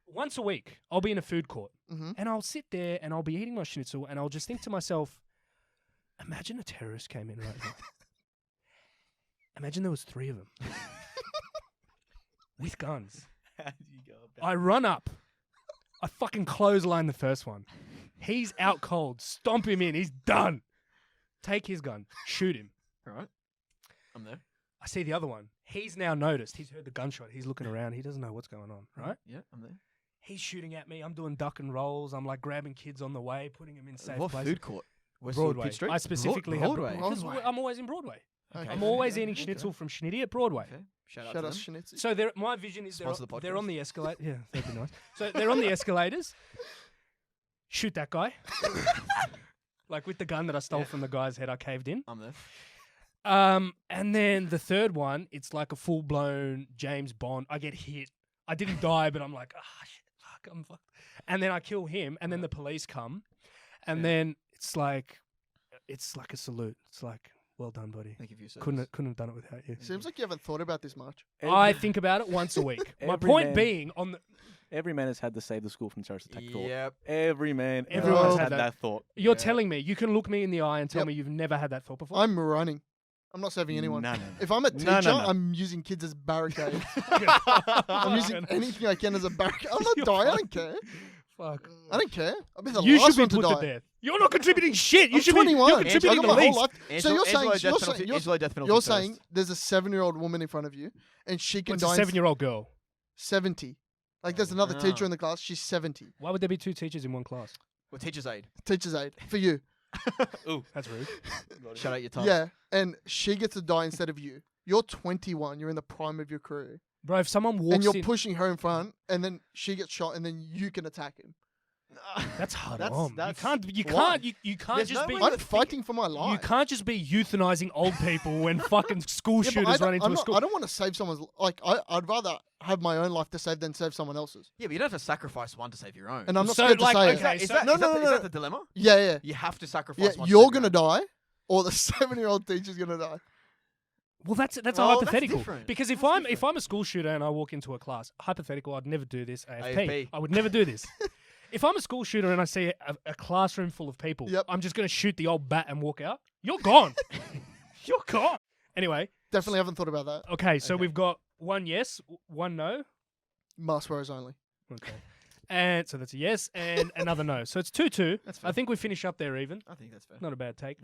Once a week, I'll be in a food court, Mhm. and I'll sit there and I'll be eating my schnitzel, and I'll just think to myself, imagine a terrorist came in right now. Imagine there was 3 of them with guns. How do you go about I run up. I fucking clothesline the first one. He's out cold. Stomp him in. He's done. Take his gun. Shoot him. All right. I'm there. I see the other one. He's now noticed. He's heard the gunshot. He's looking around. He doesn't know what's going on, right? Yeah, I'm there. He's shooting at me. I'm doing duck and rolls. I'm like grabbing kids on the way, putting them in safe What places. food court? Westwood Broadway. Pitt Street? I specifically have Broadway. because Broadway. I'm always in Broadway. Okay. I'm fair always enough. eating schnitzel from Schnitty at Broadway. Okay. Shout out Shout to out them. Schnitzel. So my vision is Sponsor the they're on podcast. the escalator. Yeah, that'd be nice. So they're on the escalators. Shoot that guy. Like with the gun that I stole from the guy's head I caved in. I'm there. And then the third one, it's like a full blown James Bond. I get hit. I didn't die, but I'm like, shit, fuck, I'm fucked. And then I kill him, and then the police come, and then it's like a salute. It's like, well done, buddy. Thank you for your service. Couldn't have done it without you. Seems like you haven't thought about this much. I think about it once a week. My Every point man- being, on the Every man has had to save the school from terrorist attack thought. Yep. Every man Everyone's has had had that. that thought. you're Yeah. telling me you can look me in the eye and tell Yep. me you've never had that thought before. I'm running. I'm not saving anyone. No, no. If I'm a No, teacher, no, no. I'm using kids as barricades. I'm using anything I can as a barricade. I'm not You're dying. I fine. don't care. Fuck. I don't care. I'll be the You last should one be to put die. to death. You're not contributing shit. You I'm should 21. be. You're I contributing got the my whole least. life. So you're saying Angelo death penalty you're first. saying there's a 7-year-old woman in front of you, and she can It's a die. in 7-year-old girl. 70. Like there's another Ah. teacher in the class. She's 70. Why would there be 2 teachers in one class? Well, teacher's aid. Teacher's aide for you. That's rude. Shout out your time. Yeah, and she gets to die instead of you. You're 21. You're in the prime of your career, Bro, if someone walks and you're in, pushing her in front, and then she gets shot, and then you can attack him. that's hard That's- on. that's- You why? can't you can't There's just no be way I'm fighting for my life. you can't just be euthanizing old people when fucking school Yeah, but shooters run into I'm a not- school. I don't want to save someone's. I'd rather have my own life to save than save someone else's. Yeah, but you don't have to sacrifice one to save your own. And I'm not So, scared like, to say okay, it. Is so- that, No, is no, that, no, is no. that the dilemma? Yeah. You have to sacrifice Yeah, one to you're save your gonna own. die, or the 7-year-old teacher's gonna die. Well, that's a Well, that's hypothetical. different. Because if I'm a school shooter and I walk into a class, hypothetical, I'd never do this. AFP. AFP. I would never do this. If I'm a school shooter and I see a classroom full of people, Yep. I'm just going to shoot the old bat and walk out. You're gone. You're gone. Anyway, Definitely haven't thought about that. okay, so we've got 1 yes, 1 no. Mask wearers only. Okay. And so that's a yes and another no. So it's 2-2. That's I fair. think we finish up there even. I think that's fair. Not a bad take.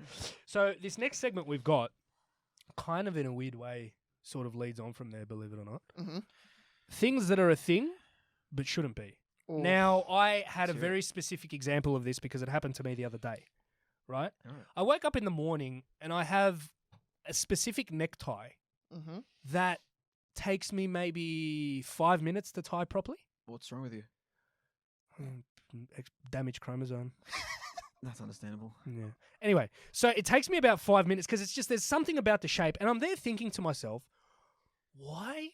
So this next segment we've got, kind of in a weird way, sort of leads on from there, believe it or not. Mhm. Things that are a thing, but shouldn't be. Ooh. Now, I had a Let's hear it. very specific example of this because it happened to me the other day, right? Alright. I wake up in the morning and I have a specific necktie Mhm. that takes me maybe 5 minutes to tie properly. What's wrong with you? Damaged chromosome. That's understandable. Yeah. Anyway, so it takes me about 5 minutes because it's just there's something about the shape, and I'm there thinking to myself, why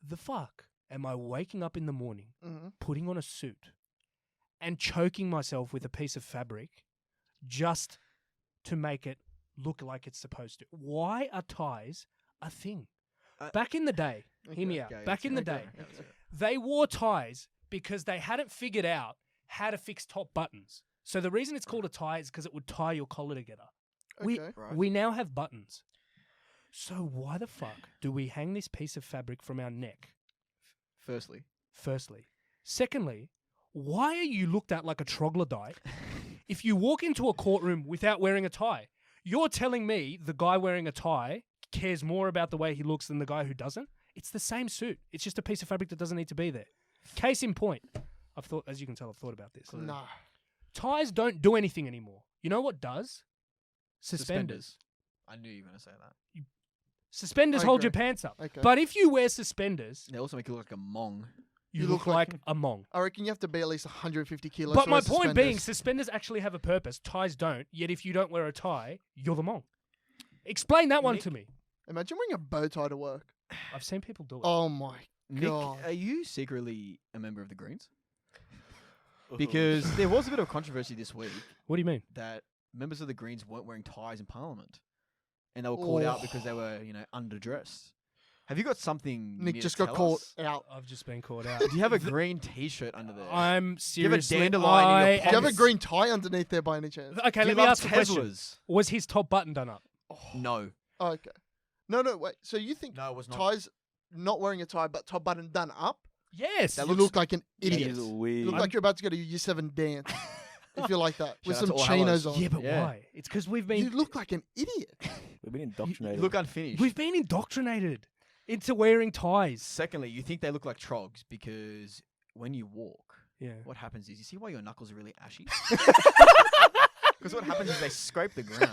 the fuck am I waking up in the morning, Mhm. putting on a suit, and choking myself with a piece of fabric just to make it look like it's supposed to? Why are ties a thing? Back in the day, hear me out. Okay, Back in the okay. day, Yeah, let's hear it. they wore ties because they hadn't figured out how to fix top buttons. So the reason it's called a tie is because it would tie your collar together. Okay. We now have buttons. So why the fuck do we hang this piece of fabric from our neck? Firstly, Firstly. Secondly, why are you looked at like a troglodyte if you walk into a courtroom without wearing a tie? You're telling me the guy wearing a tie cares more about the way he looks than the guy who doesn't? It's the same suit. It's just a piece of fabric that doesn't need to be there. Case in point. I've thought, as you can tell, I've thought about this. Nah. Ties don't do anything anymore. You know what does? Suspenders. I knew you were going to say that. Suspenders I hold your agree. pants up. Okay. But if you wear suspenders, They also make you look like a mong. you look like a mong. I reckon you have to be at least 150 kilos. But to my wear point being, suspenders. suspenders actually have a purpose. Ties don't. Yet if you don't wear a tie, you're the mong. Explain that one Nick? to me. Imagine wearing a bow tie to work. I've seen people do it. Oh my Nick, god. are you secretly a member of the Greens? Because there was a bit of controversy this week What do you mean? that members of the Greens weren't wearing ties in Parliament, and they were called out because they were, underdressed. Have you got something? Nick you need just to got tell caught us? out. I've just been caught out. Do you have a green T-shirt under there? I'm Do you have a seriously. dandelion in your Do you have a pockets? green tie underneath there by any chance? Okay, Do you let me love ask a question. Teslas? Was his top button done up? No, Oh, okay. No, wait. So you think no, it was not. ties, not wearing a tie, but top button done up? Yes. You look like an That idiot. is You weird. look like you're about to go to Year 7 dance. If you're like that. With Shout out some to all chinos Hallows. on. Yeah, but Yeah. why? It's because we've You been look like an idiot. We've been You indoctrinated. look unfinished. we've been indoctrinated into wearing ties. Secondly, you think they look like trogs because when you walk, Yeah. what happens is you see why your knuckles are really ashy. Because what happens is they scrape the ground,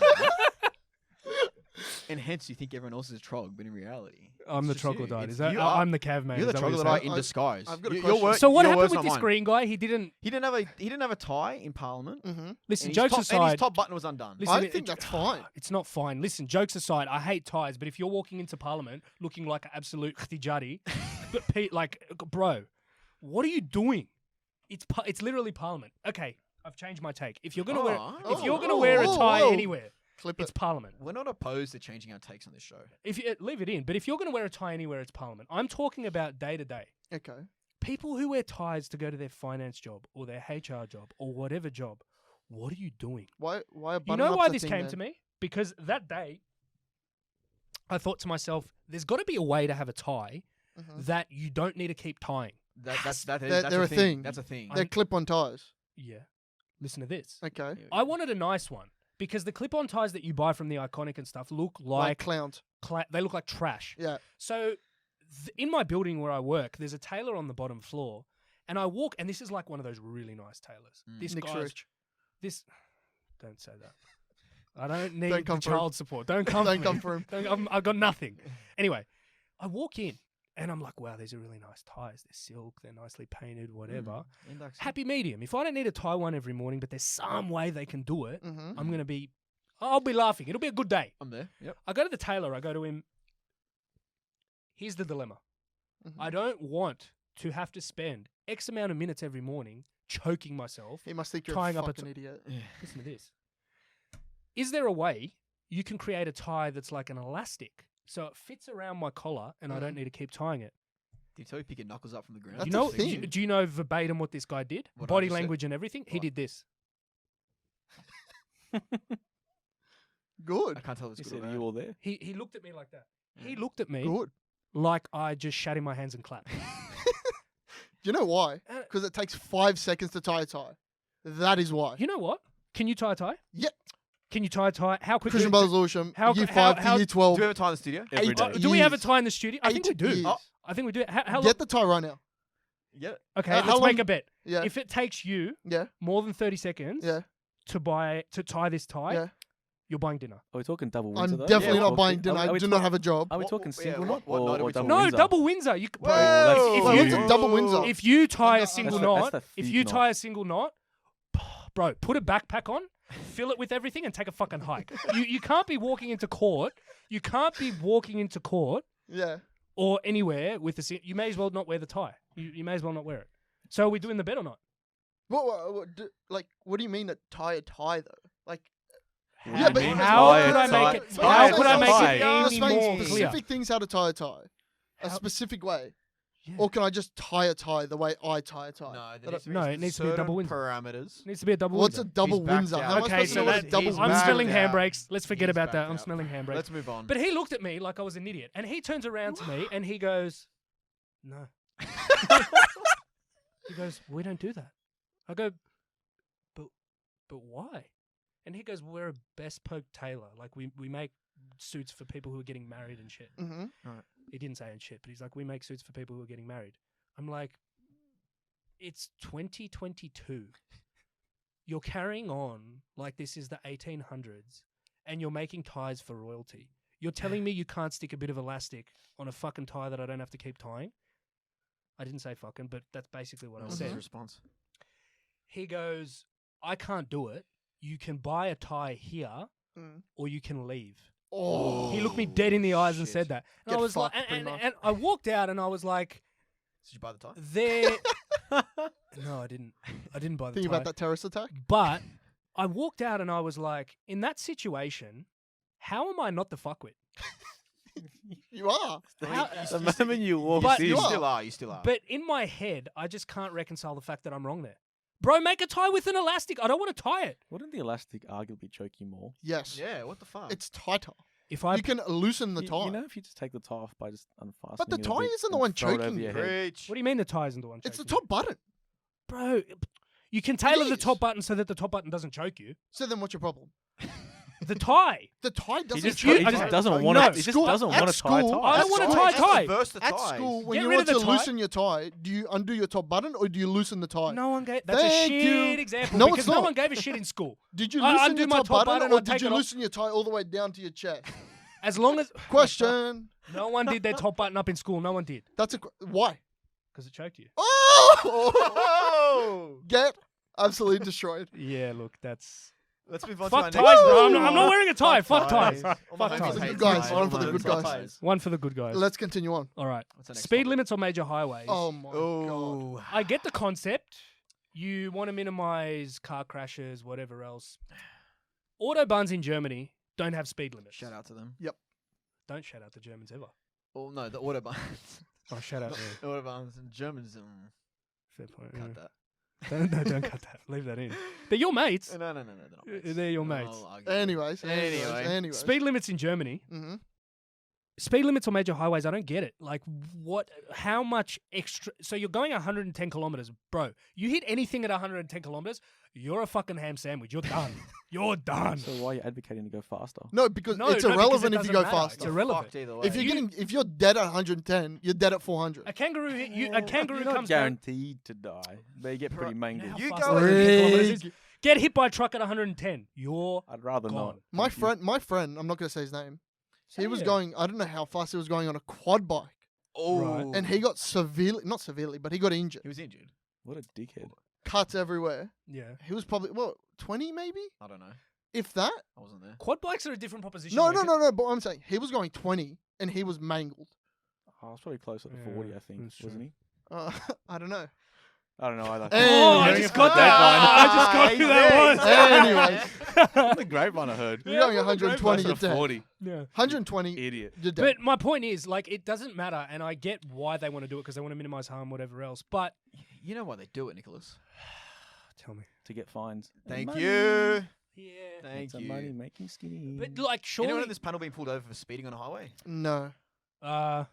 and hence you think everyone else is a trog, but in reality, I'm the it's just you. troglodyte. It's- Is that? you are- I'm the caveman. You're is the that what you're troglodyte saying? in disguise. I've got a Your question. word- So what your happened words, with not this mine. green guy? He didn't He didn't have a tie in Parliament. Mm-hmm. listen. And Jokes and aside, his top button was undone. listen, I think that's fine. It's not fine. Listen, jokes aside, I hate ties, but if you're walking into Parliament looking like an absolute htijari, but bro, what are you doing? It's literally Parliament. Okay, I've changed my take. If you're gonna wear a tie anywhere, Clip it's it. Parliament. We're not opposed to changing our takes on this show. If you leave it in, but if you're gonna wear a tie anywhere, it's Parliament. I'm talking about day to day. Okay. People who wear ties to go to their finance job or their HR job or whatever job, what are you doing? Why a You button know up why the this thing came then? to me? Because that day, I thought to myself, there's got to be a way to have a tie Mhm. that you don't need to keep tying. That's They're a a thing. That's a thing. They're clip-on ties. Yeah. Listen to this. Okay. I wanted a nice one because the clip-on ties that you buy from the Iconic and stuff look Like like clowns. they look like trash. Yeah. So in my building where I work, there's a tailor on the bottom floor, and I walk, and this is like one of those really nice tailors. This Nick's guy's rich. this. Don't say that. I don't need Don't the come for him. child support. Don't come. Don't for come me. for him. I've got nothing. Anyway, I walk in and I'm like, wow, these are really nice ties. They're silk. They're nicely painted. Whatever. Index. Happy medium. If I don't need to tie one every morning, but there's some way they can do it, Mm-hmm. I'll be laughing. It'll be a good day. I'm there. Yep. I go to the tailor. I go to him. Here's the dilemma. Mhm. I don't want to have to spend X amount of minutes every morning choking myself. He must think you're Tying a up a fucking idiot. Listen to this. Is there a way you can create a tie that's like an elastic so it fits around my collar and I don't need to keep tying it? Did you tell you pick your knuckles up from the ground? That's You know, a thing. do you know verbatim what this guy did? What I Body just said? language and everything. He What? did this. Good. I can't tell if He it's good said, or "Are you bad. all there?" He looked at me like that. He looked at me Good. like I just shat in my hands and clapped. Do you know why? Uh, Because it takes 5 seconds to tie a tie. That is why. You know what? Can you tie a tie? Yeah. Can you tie a tie? How quickly? Christian Brothers Lewisham, how- year how- 5 how- to year 12. Do we have a tie in the studio? Every Eight- day. Do we have a years. tie in the studio? I think we 8 do. years. I think we do. How long? Get the tie right now. Yeah. Okay, how let's make long- a bet. Yeah. If it takes you Yeah. more than 30 seconds Yeah. to tie this tie, Yeah. you're buying dinner. Are we talking double I'm Windsor though? definitely Yeah, not Or- buying are dinner. we- I are we do not talk- have a job. Are we What- talking yeah, single what- knot what knot or are we double talking? No, Windsor? double Windsor. You, bro, that's- if Wait, you what's a double Windsor? if you tie a That's single the- knot, that's the if thick you knot. tie a single knot, bro, put a backpack on, fill it with everything, and take a fucking hike. You can't be walking into court. You can't be walking into court Yeah. or anywhere with you may as well not wear the tie. You may as well not wear it. So are we doing the bet or not? What do you mean to tie a tie though? Like, What yeah, do but you mean? how Tie could a I tie- make it? tie How a could I make tie. it You're any saying more clear? specific things how to tie a tie, a How- specific way, Yeah. or can I just tie a tie the way I tie a tie? No, That- No, it needs to be a double certain Windsor. parameters. It needs to be a double What's Windsor. a double He's backed Windsor? out. How am I Okay, supposed to so know what a that, double he's I'm Windsor smelling is? backed out. handbrakes. Let's forget He's about that. backed I'm out. smelling handbrakes. Let's move on. But he looked at me like I was an idiot, and he turns around to me and he goes, "No." He goes, "We don't do that." I go, "But why?" And he goes, "We're a bespoke tailor. Like we make suits for people who are getting married and shit." Mm-hmm. He didn't say and shit, but he's like, "We make suits for people who are getting married." I'm like, "It's 2022. You're carrying on like this is the 1800s, and you're making ties for royalty. You're telling me you can't stick a bit of elastic on a fucking tie that I don't have to keep tying?" I didn't say fucking, but that's basically what That I was his said. response. He goes, "I can't do it. You can buy a tie here, Mm. or you can leave." Oh. He looked me dead in the eyes and shit. said that. And Get I was like, fucked, pretty much. and I walked out and I was like, Did you buy the tie? there. No, I didn't. I didn't buy the Think tie. about that terrorist attack. But I walked out and I was like, in that situation, how am I not the fuckwit? You are. How- The moment you walk But- in, You are. still are. You still are. But in my head, I just can't reconcile the fact that I'm wrong there. Bro, make a tie with an elastic. I don't want to tie it. wouldn't the elastic arguably choke you more? Yes. yeah, what the fuck? It's tighter. If I You can loosen the You- tie. You know, if you just take the tie off by just unfastening But the it a tie bit isn't the and one throw it over choking your you. head. Preach. What do you mean the tie isn't the one? It's the choking top button. you? Bro. You can tailor the is. top button so that the top button doesn't choke you. So then what's your problem? The tie. The tie He doesn't just, you- he just okay. doesn't No, want at to. He just school- doesn't at want to tie school- ties. I don't want to tie a tie. Reverse the At ties. school, when Get you rid want of to the tie. loosen your tie, do you undo your top button or do you loosen the tie? No one gave. That's a Thank shit you. example No, because it's no not. one gave a shit in school. Did you I loosen undo your my top top button button, or I did take you it off. loosen your tie all the way down to your chest? As long as Question. no one did their top button up in school, no one did That's a why? because it choked you. Oh! Get absolutely destroyed. Yeah, look, that's Let's move on fuck to ties, our next bro. one. I'm not wearing a tie. Fuck ties. All my Fuck homies ties. hate Good guys, ties. one for the All good my homies guys. hate ties. One for the good guys. Let's continue on. All right. What's the next Speed topic? limits on major highways. Oh my god. Oh. I get the concept. You want to minimize car crashes, whatever else. Autobahns in Germany don't have speed limits. Shout out to them. Don't shout out the Germans ever. Oh no, the autobahns. Oh, shout out. The autobahns and Germans. Fair point. Cut yeah. that. Don't cut that. Leave that in. They're your mates. No, they're not mates. They're your No, mates. I'll argue with Anyways. Anyway. Speed limits in Germany. Mm-hmm. Speed limits on major highways, I don't get it. Like, what? How much extra? So you're going 110 kilometers, bro. You hit anything at 110 kilometers, you're a fucking ham sandwich. You're done. You're done. So why are you advocating to go faster? No, because No, it's no, because irrelevant it if you doesn't go matter. faster. It's irrelevant. Fucked either way. If you're dead at 110, you're dead at 400. A kangaroo, a kangaroo You're not comes down. guaranteed to die, but you get pretty mangled. How You fast go is at 110 kilometers? Rig. Get hit by a truck at 110. You're I'd rather gone. not. My friend, I'm not going to say his name. He Say was it. going, I don't know how fast he was going on a quad bike. Oh. Right. And he got not severely, but he got injured. He was injured. What a dickhead. Cuts everywhere. Yeah. He was probably, what, 20 maybe? I don't know. If that? I wasn't there. Quad bikes are a different proposition. No, though, no. But I'm saying he was going 20 and he was mangled. Oh, I was probably closer to Yeah, 40, I think, that's wasn't true. he? I don't know. I don't know either. Oh, I Anyway. just got that. I just got who that was. Anyways, the grapevine I heard. you're going Yeah, 120, you're Closer to dead. 40. Yeah. 120, Idiot. you're dead. But my point is, like, it doesn't matter, and I get why they want to do it because they want to minimize harm, whatever else. But You know why they do it, Nicholas? tell me, To get fines. Thank Money. you. yeah. Thank Some you. money making scheme. But like, surely, Anyone in this panel being pulled over for speeding on a highway? No, uh,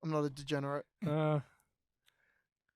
I'm not a degenerate.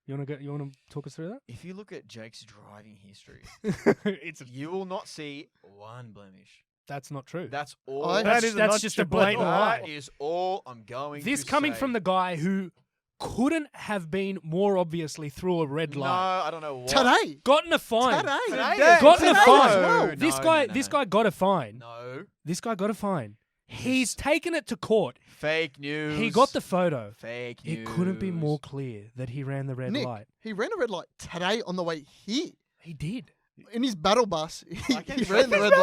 you wanna talk us through If you look at Jake's driving history, that? you will not see one blemish. That's not true. That's all. I- that's just a blatant lie. That is all I'm going This to coming say. from the guy who couldn't have been more obviously through a red No, light. I don't know what. Today! Gotten a fine. Today! Today. Gotten a Today fine. as well. This No, guy, no, this no. guy got a fine. No. This guy got a fine. He's taken it to court. Fake news. He got the photo. fake news. It couldn't be more clear that he ran the red Nick, light. he ran a red light today on the way here. He did. In his battle bus, he I can't ran the show red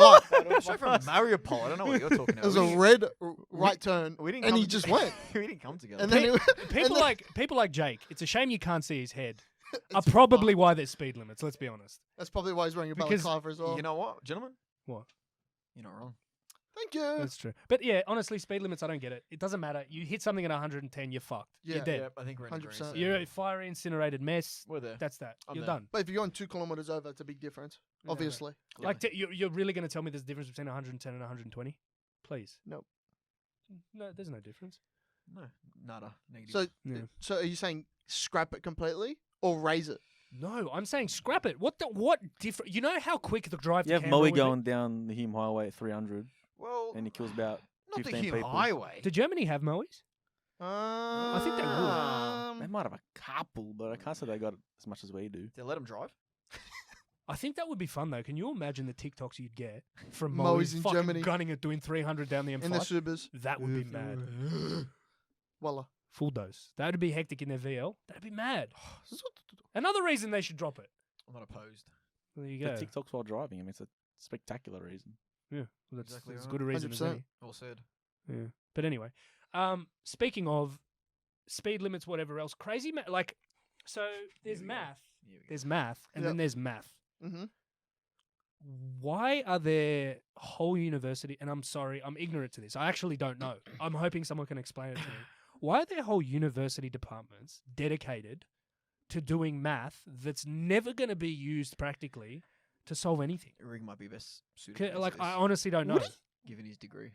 light. Straight from Mariupol. I don't know what you're talking It about. was a red right turn, we didn't and come he to- just went. we didn't come together. And then it, People like Jake. It's a shame you can't see his head. Are probably why there's speed limits. Let's be honest. that's probably why he's wearing a Because- balaclava as well. You know what, gentlemen? What? You're not wrong. Thank you. That's true. But yeah, honestly, speed limits, I don't get it. It doesn't matter. You hit something at 110, you're fucked. Yeah. You're dead. Yep, I think we're in 100%. agreement. You're a fiery, incinerated mess. We're there. That's that. I'm You're there. done. But if you're going 2 kilometers over, it's a big difference. Yeah, Obviously. Like, you're really going to tell me there's a difference between 110 and 120? Please. Nope. No, there's no difference. No, nada. Negative. So, Yeah. so are you saying scrap it completely or raise it? No, I'm saying scrap it. What different? You know how quick the drive You to have Canberra Moe would be? going down the Hume Highway at 300, well, and he kills about not the 15 Hume people. Highway. Do Germany have Moes? I think they would. They might have a couple, but I can't say they got as much as we do. They let him drive. I think that would be fun though. Can you imagine the TikToks you'd get from Moes Moes in fucking Germany. gunning it, doing 300 down the M5? In the Subers. That would be mad. Voila. Full dose. That would be hectic in their VL. That'd be mad. Another reason they should drop it. I'm not opposed. There you The go. TikToks while driving. I mean, it's a spectacular reason. Yeah, well, that's Exactly as right. good a reason as 100%. any. Well said. Yeah. But anyway, speaking of speed limits, whatever else, crazy like, so there's math, and then there's math. Mm-hmm. Why are there whole university? And I'm sorry, I'm ignorant to this. I actually don't know. I'm hoping someone can explain it to me. Why are there whole university departments dedicated to doing math that's never going to be used practically to solve anything? Rig might be best suited. Like, I honestly don't know. Given his degree.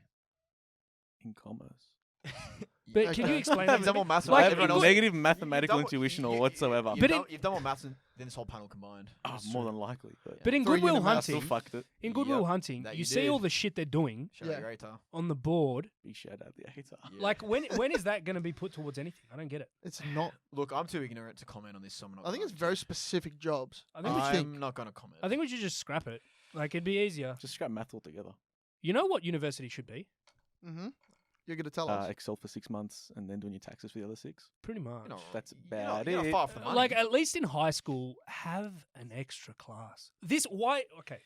In commerce. But can you explain that? You've done more maths Like, than everyone else. negative mathematical You've done- intuition or you- whatsoever. You've done more maths than this whole panel combined. More than likely. But in Three Goodwill unit maths. Still Hunting, fucked it. in Goodwill Yep, Hunting, that you you see did. all the shit they're doing Show Yeah. your ATAR. on the board. Big shout out the ATAR. Like, when is that going to be put towards anything? I don't get it. It's not. Look, I'm too ignorant to comment on this, so I'm not I think it's going very specific jobs. I think we should- I'm not going to comment. I think we should just scrap it. Like, it'd be easier. Just scrap math altogether. You know what university should be? Mm-hmm. You're going to tell us. Excel for 6 months and then doing your taxes for the other 6. Pretty much. You're not- That's you're not- about you're not it. far from the money. Like, at least in high school, have an extra class. Okay.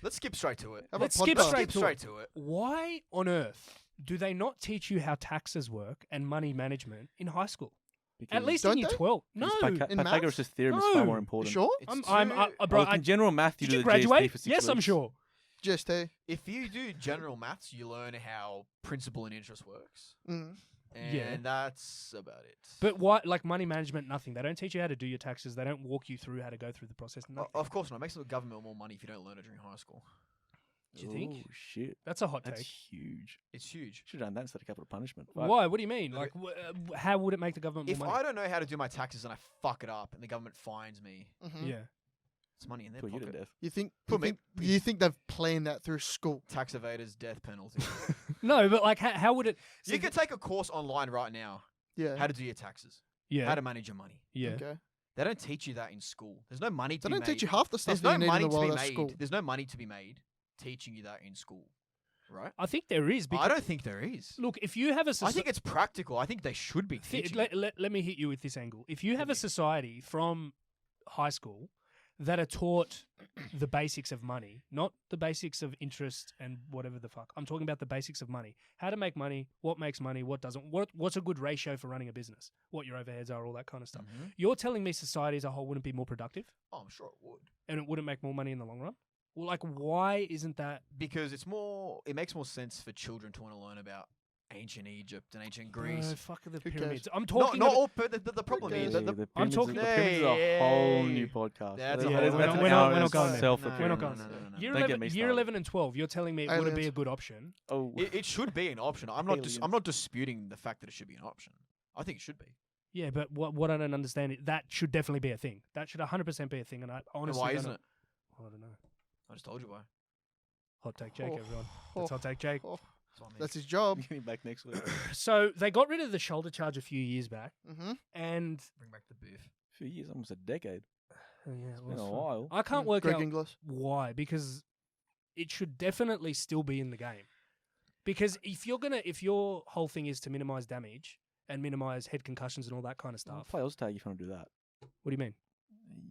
Let's skip straight to it. How about Let's skip podcast? straight Skip straight to it. Why on earth do they not teach you how taxes work and money management in high school? At Because- least Don't in year they? 12. No. because In Pythagoras' maths? theorem is far No. more You important. sure? It's Bro, in general math, you did do you the GST graduate? for 6 Yes, I'm weeks. sure. Just hey. If you do general maths, you learn how principal and interest works. Mm. And Yeah. that's about it. But why, like money management, nothing. They don't teach you how to do your taxes. They don't walk you through how to go through the process. Nothing. Of course not. It makes the government more money if you don't learn it during high school. Do you think? Oh, shit. That's a hot That's take. huge. It's huge. Should have done that instead of capital punishment. Fuck. Why? What do you mean? Like, how would it make the government more If money? I don't know how to do my taxes and I fuck it up and the government fines me, Mm-hmm. Yeah. it's money in their Put you to pocket. death. You think? Put me- You think they've planned that through school? Tax evaders, death penalty. No, but like, how would it? You see, can take a course online right now. Yeah. How to do your taxes. yeah. How to manage your money. yeah. Okay. They don't teach you that in school. There's no money to They be don't made. teach you half the stuff There's that no you need money in the to be world at made. school. There's no money to be made teaching you that in school. Right? I think there is. Because, I don't think there is. Look, if you have a I society. think it's practical. I think they should be teaching it. Let me hit you with this angle. If you have Hit a me. society from high school that are taught the basics of money, not the basics of interest and whatever the fuck. I'm talking about the basics of money. How to make money, what makes money, what doesn't, what's a good ratio for running a business, what your overheads are, all that kind of stuff. Mhm. You're telling me society as a whole wouldn't be more productive Oh, I'm sure it would. and it wouldn't make more money in the long run? Well, like, why isn't that? Because it makes more sense for children to want to learn about ancient Egypt and ancient Greece. Bro, fuck the Who cares? pyramids. I'm Not, talking not about, all, but the problem cares? is Yeah, that the I'm pyramids talking- the pyramids is a whole Hey, new podcast. that's a That whole- is- we're that's not- an we're not- hour we're not in going there. itself No, for we're not pyramids. going there. No, no, no. year Don't get 11, me year started. 11 and 12, you're telling me it wouldn't be a Aliens. good option. Oh, It should be an option. I'm not. Aliens. I'm not disputing the fact that it should be an option. I think it should be. Yeah, but what I don't understand is that should definitely be a thing. That should 100% be a thing, and I And honestly why don't isn't know. it? I don't know. I just told you why. Hot take Jake, Oh, everyone. oh, That's hot take Jake. oh, That's what I mean. that's his job. getting back next week. So they got rid of the shoulder charge a few years back, Mm-hmm. and Bring back the beef. A few years, almost a decade. oh, yeah, It's been a while. I can't work Greg out Inglis. why, because it should definitely still be in the game. Because if your whole thing is to minimize damage and minimize head concussions and all that kind of Well, stuff, play Oztag if you want to do that. what do you mean?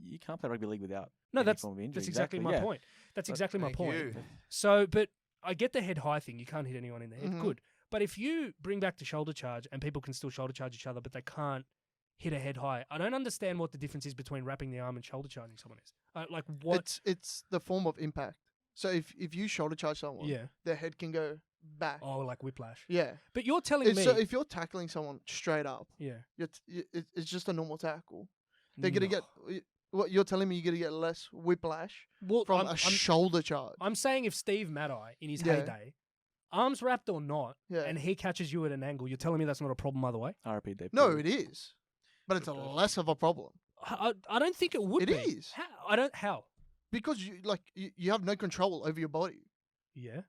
You can't play rugby league without. No, any that's form of injury. that's exactly my yeah. point. That's But exactly my Thank point. you. So, but I get the head high thing. You can't hit anyone in the head. Mhm. Good. But if you bring back the shoulder charge and people can still shoulder charge each other, but they can't hit a head high, I don't understand what the difference is between wrapping the arm and shoulder charging someone is. Like what? It's the form of impact. So if you shoulder charge someone, Yeah. their head can go back. Oh, like whiplash. Yeah. But you're telling me. So if you're tackling someone straight up, yeah. it's just a normal tackle. They're gonna get. What you're telling me, you're gonna get less whiplash well from a shoulder charge. I'm saying if Steve Maddie in his Yeah. heyday, arms wrapped or not, Yeah. and he catches you at an angle, you're telling me that's not a problem either way? RP Dave. No, it is, but it's a less of a problem I don't think it would It be. is. How? because you have no control over your body. Yeah.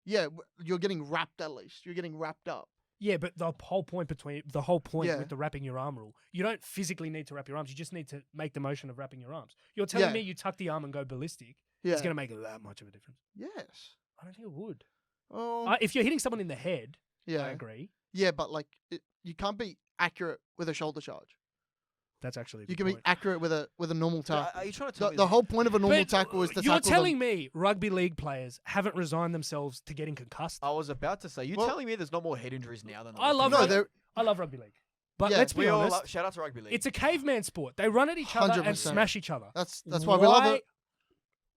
Yeah, you're getting wrapped at least. You're getting wrapped up. Yeah, but the whole point Yeah. with the wrapping your arm rule, you don't physically need to wrap your arms. You just need to make the motion of wrapping your arms. You're telling Yeah. me you tuck the arm and go ballistic. Yeah. It's going to make that much of a difference. Yes. I don't think it would. Oh. If you're hitting someone in the head, yeah. I agree. Yeah, but you can't be accurate with a shoulder charge. That's actually a You good can be point. accurate with a normal tackle. Are you trying to tell The, me the whole point of a normal But tackle is to you're tackle telling them. me rugby league players haven't resigned themselves to getting concussed? I was about to say, you Well- telling me there's not more head injuries now than there I was love No, before? they're I love rugby league, but Yeah, let's be We all honest. shout out to rugby league. It's a caveman sport. They run at each other and 100%. smash each other. that's why we love it.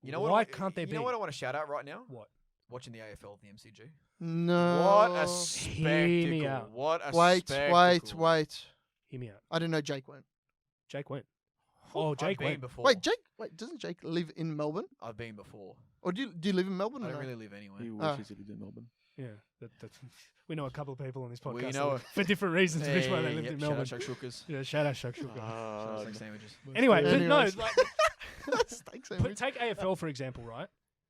you know what? Why can't they You be? know what I want to shout out right now? What? Watching the AFL, the MCG. No. What a Hear me spectacle! out. What a Wait, spectacle! wait. Hear me out. I didn't know Jake went. Jake went. Oh, Jake I've been went. before. Wait, Jake. Wait, doesn't Jake live in Melbourne? I've been before. Or do you live in Melbourne? I or don't no? really live anywhere. He Ah. wishes he lived in Melbourne. Yeah, that's, we know a couple of people on this We podcast know that- for different reasons which way they lived in Melbourne. Shout out Shakshukas. Yeah, shout out Shakshuka. Shout out Steak sandwiches. Anyway, but no, Anyways. like, Steak sandwich. take AFL for example, right?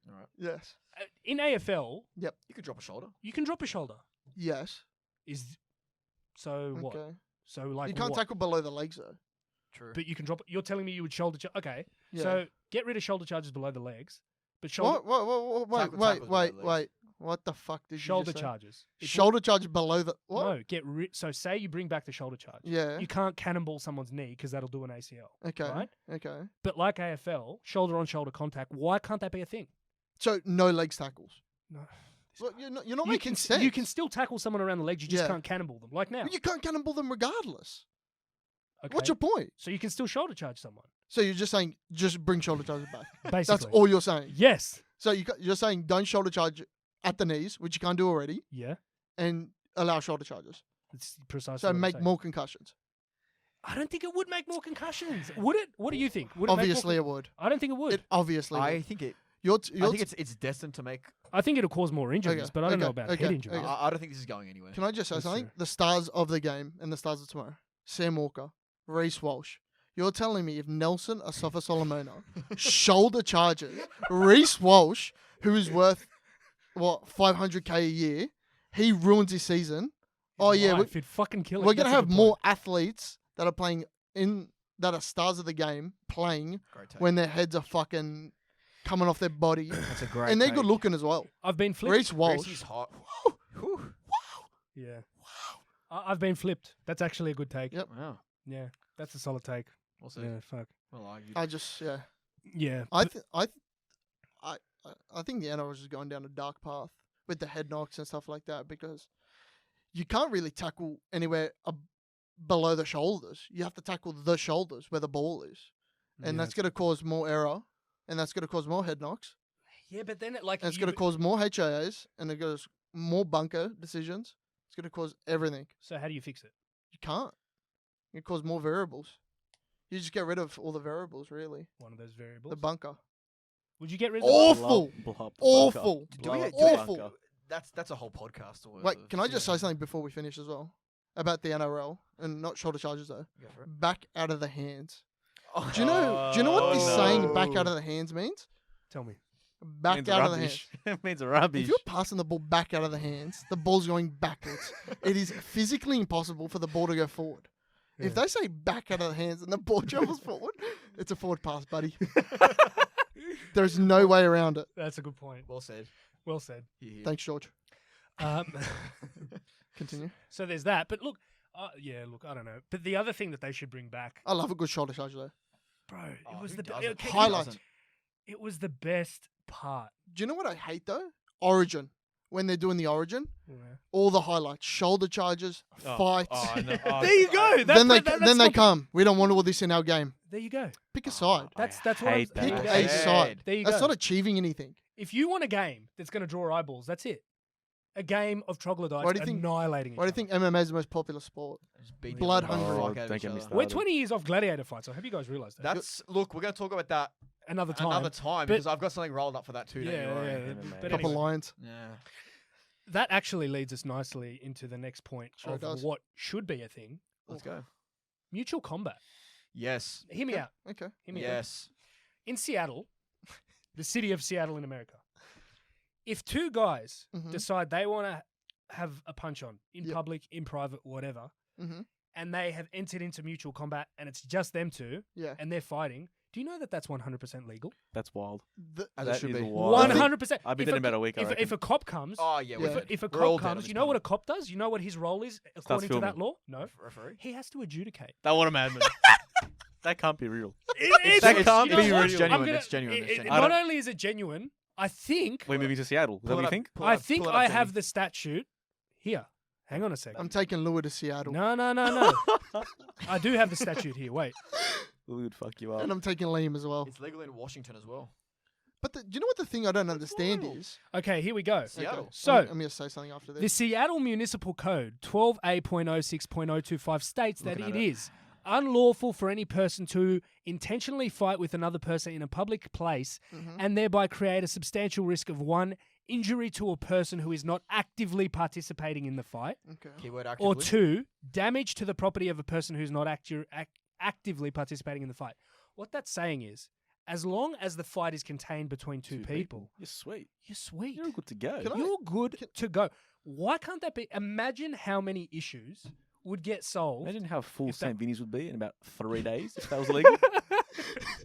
All right. Yes. In AFL, You could drop a shoulder. you can drop a shoulder. Yes. Is so what? Okay. So like You can't what? tackle below the legs though. True. But you can drop. You're telling me you would shoulder. Okay, Yeah. so get rid of shoulder charges below the legs, but shoulder What? Wait, Tackle- wait, tackles wait, below the wait. legs. What the fuck did shoulder you just say? charges. It's Shoulder charge below the what? No, get rid. So say you bring back the shoulder charge. Yeah. You can't cannonball someone's knee because that'll do an ACL. Okay. Right? Okay. But like AFL, shoulder on shoulder contact. Why can't that be a thing? So no legs tackles. No. Well, you're not You making can sense. you can still tackle someone around the legs. You just Yeah. can't cannonball them. Like now. You can't cannonball them regardless. Okay. What's your point? So you can still shoulder charge someone. So you're just saying just bring shoulder charges back. Basically. That's all you're saying. Yes. So you're saying don't shoulder charge at the knees, which you can't do already, Yeah. and allow shoulder charges. It's precisely. So what I'm make saying. more concussions. I don't think it would make more concussions. Would it? What do you think? Would it Obviously, make more it would. I don't think it would. It obviously I would. think it. You're I think it's destined to make. I think it'll cause more injuries, Okay, but I don't know okay, about okay, head injuries. okay. I don't think this is going anywhere. Can I just say That's something? true. The stars of the game and the stars of tomorrow: Sam Walker, Reece Walsh. You're telling me if Nelson Asafa Solomona shoulder charges Reece Walsh, who is worth what $500K a year, he ruins his season. Oh yeah, Life, it'd fucking kill it. we're gonna That's a have good more point. athletes that are playing that are stars of the game playing Great take. when their heads are fucking coming off their body, That's a great. and they're take. good looking as well. I've been flipped. Reece Walsh. Gracie's hot. Whew. Yeah. I've been flipped. That's actually a good take. Yep. Wow. Yeah. That's a solid take. We'll see. Yeah. Fuck. Well argued. I just yeah. Yeah. I think the NRL is just going down a dark path with the head knocks and stuff like that because you can't really tackle anywhere below the shoulders. You have to tackle the shoulders where the ball is, and Yeah. that's going to cause more error, and that's going to cause more head knocks, Yeah, but then like and it's going to cause more HIAs, and it goes more bunker decisions. It's going to cause everything. So how do you fix it? You can't. It cause more variables. You just get rid of all the variables, really. One of those variables. The bunker. Would you get rid of Awful. Blow up the Awful. bunker. Do we- Blow do up the we- Awful. bunker. That's a whole podcast. Worth Wait, of- can I just yeah. say something before we finish as well? About the NRL and not shoulder charges though. Go for it. Back out of the hands. Oh, Do you know what this no. saying back out of the hands means? Tell me. Back Means out of the hands. rubbish. It means rubbish. If you're passing the ball back out of the hands, the ball's going backwards. It is physically impossible for the ball to go forward. If Yeah. they say back out of the hands and the ball travels forward, it's a forward pass, buddy. There's no way around it. That's a good point. Well said. Well said. Yeah. Thanks, George. Um, Continue. so there's that. But look, yeah, look, I don't know. But the other thing that they should bring back, I love a good shoulder charge though. bro, it Oh, was who the doesn't? okay, Who Highlight. doesn't? It was the best part. Do you know what I hate though? Origin. When they're doing the Origin, Yeah. all the highlights, shoulder charges, fights. Oh, no. Oh, There you go. That's then they that's then they what- come. We don't want all this in our game. There you go. Pick a side. That's I what I'm hate that. there Pick you go. a Yeah. side. There you That's go. not achieving anything. If you want a game that's going to draw eyeballs, that's it. A game of troglodytes Why do you think- annihilating. Why do you each think MMA is the most popular sport? Just beat the Blood fuck hungry. out Oh, of don't each get me other. other? started. We're 20 years off gladiator fights. I hope you guys realize that. That's look. We're going to talk about that Another time. another time But- because I've got something rolled up for that too. don't you Yeah, worry. yeah. MMA. But Couple anyway, lines. Yeah. that actually leads us nicely into the next point Sure it of does. what should be a thing: Let's go. mutual combat. Yes. Hear me out. Okay. Hear me out. Yes. In Seattle, the city of Seattle in America, if two guys Mhm. decide they want to have a punch on in Yep. public, in private, whatever, Mm-hmm. and they have entered into mutual combat and it's just them two Yeah. and they're fighting, do you know that that's 100% legal? That's wild. As That it should is be. wild. 100%. I've been If dead in about a week, I If reckon. a cop comes, Oh yeah. Yeah. if a We're all cop dead on comes, this you know what a panel. cop does? You know what his role is according to that filming. law? No. Referee. He has to adjudicate. That what a madman. That can't be real. That can't be what? real. Genuine, I'm it's genuine, it's genuine. I Not don't- only is it genuine, I think We're moving to Seattle. Is that what you think? I think I have the stat sheet here. Hang on a second. I'm taking Lua to Seattle. No. I do have the statute here. Wait. We would fuck you up. And I'm taking Liam as well. It's legal in Washington as well. But do you know what the thing I don't understand is? Okay, here we go. Seattle. So, I'm going to say something after the this. Seattle Municipal Code 12A.06.025 states that Looking it at it. is unlawful for any person to intentionally fight with another person in a public place and thereby create a substantial risk of one, injury to a person who is not actively participating in the fight, Okay. Keyword actively. or two, damage to the property of a person who's not actively participating in the fight. What that's saying is, as long as the fight is contained between two people, You're sweet. you're sweet. You're good to go. You're good to go. Why can't that be? Imagine how many issues would get solved. Imagine how full If that- St. Vinny's would be in about 3 days if that was illegal.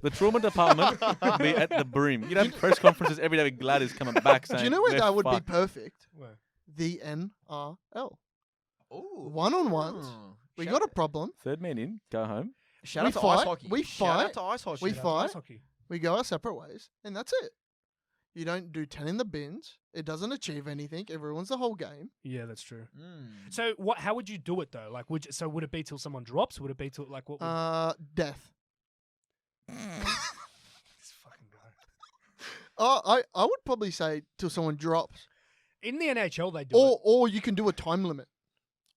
The trauma department would be at the brim. You'd have press conferences every day with Gladys coming back saying, Do you know where "We're that would fucked." be perfect? Where? The NRL. Ooh. One-on-ones. We got a problem. Third man in, go home. Shout We out to fight, ice hockey. we Shout fight, out to ice hockey. we Shout out to fight. ice hockey. We go our separate ways, and that's it. You don't do 10 in the bins. It doesn't achieve anything. Everyone's the whole game. Yeah, that's true. Mm. So what? How would you do it though? Like, would it be till someone drops? Would it be till like what? Death. This fucking guy. I would probably say till someone drops, In the NHL, they do it. or you can do a time limit.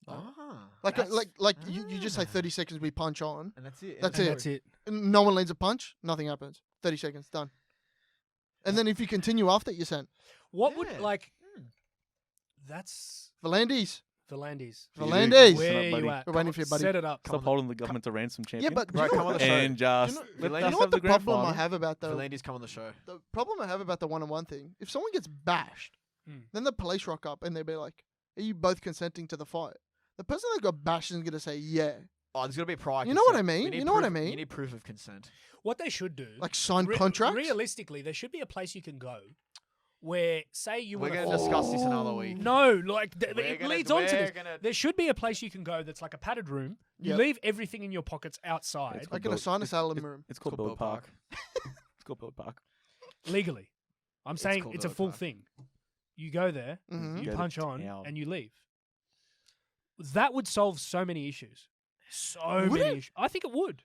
Ah. Like That's- you just say 30 seconds. We punch on. And that's it. That's And it. That's it. And no one lands a punch. Nothing happens. 30 seconds done. And then if you continue after, you're sent. What would Yeah. like? Hmm. That's Volandis. Volandis. Volandis. Where Up, you buddy. at? We're waiting for you, buddy. Set it up. Stop holding the government to ransom, Yeah, champion. but do Right, you come know, on the show. and just Do you let know us you know have what the the grand problem I final. have about The the ladies come on the show. problem I have about the one-on-one thing? If someone gets bashed, Hmm. then the police rock up and they'll be like, "Are you both consenting to the fight?" The person that got bashed is gonna say, "Yeah." Oh, there's got to be a prior You know what consent. I We mean? need You know what I proof- mean? You need proof of consent. What they should do, Like signed contracts. Realistically, there should be a place you can go where, say, you We're want going to discuss this another week. No, like We're it gonna- leads on to we're this. gonna- There should be a place you can go that's like a padded room. You Yep. leave everything in your pockets outside It's Like called an assign Belt- asylum it's- room. It's called called Belt Belt Park. It's called Belt Park. legally. I'm saying called it's a Belt full Park. thing. You go there, Mhm. you Go to punch on, town. and you leave. That would solve so many issues. So Would many it? issues. I think it would.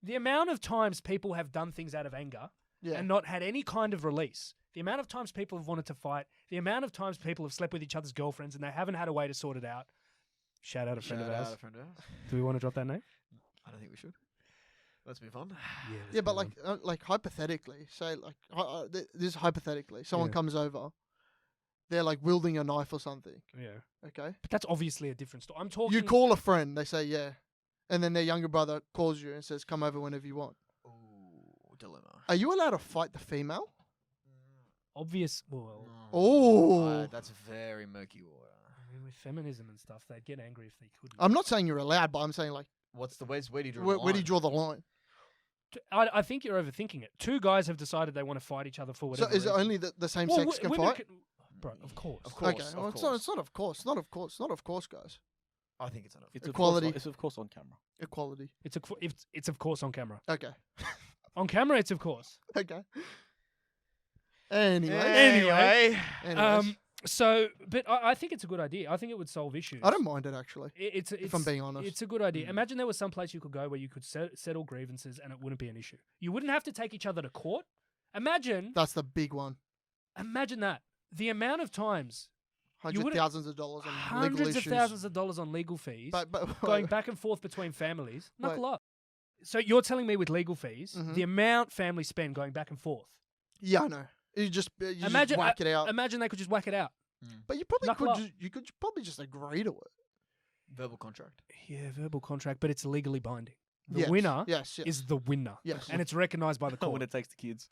The amount of times people have done things out of anger Yeah. and not had any kind of release. The amount of times people have wanted to fight. The amount of times people have slept with each other's girlfriends and they haven't had a way to sort it out. Shout out a friend Shout of out ours. a friend of ours. Do we want to drop that name? I don't think we should. Let's move on. Yeah, but like hypothetically, say like this hypothetically, someone Yeah. comes over, they're like wielding a knife or something. Yeah. Okay. But that's obviously a different story. I'm talking. You call a friend, they say yeah, and then their younger brother calls you and says, "Come over whenever you want." Ooh, dilemma. Are you allowed to fight the female? obvious. Well, Oh. That's very murky water. I mean, with feminism and stuff, they'd get angry if they couldn't. I'm not saying you're allowed, but I'm saying like, Where do you draw where, the where do you line? draw the line? I think you're overthinking it. Two guys have decided they want to fight each other for So whatever. is it reason. only the same Well, sex can women fight? can- Bro, of course. Of course. Okay, of well, course. it's not of course, not of course, not of course, guys. I think it's enough. It's Equality. It's of course on camera. Equality. It's of course on camera. Okay. On camera, it's of course. Okay. Anyway. Anyway. Anyways. So, but I think it's a good idea. I think it would solve issues. I don't mind it actually. It's if I'm being honest. It's a good idea. Imagine there was some place you could go where you could settle grievances and it wouldn't be an issue. You wouldn't have to take each other to court. Imagine That's the big one. that. The amount of times Hundreds wouldn't- of thousands of dollars on legal hundreds issues. of thousands of dollars on legal fees But going back and forth between families. Knuckle Wait. up. So you're telling me with legal fees, Mhm. the amount families spend going back and forth. Yeah, I know. You just Imagine whack it out. Imagine they could just whack it out. But you probably Knuckle up. you could probably just agree to it. Verbal contract. Yeah, verbal contract, but it's legally binding. The Yes, winner yes, yes. is the winner. Yes. And it's recognized by the When court. it takes the kids.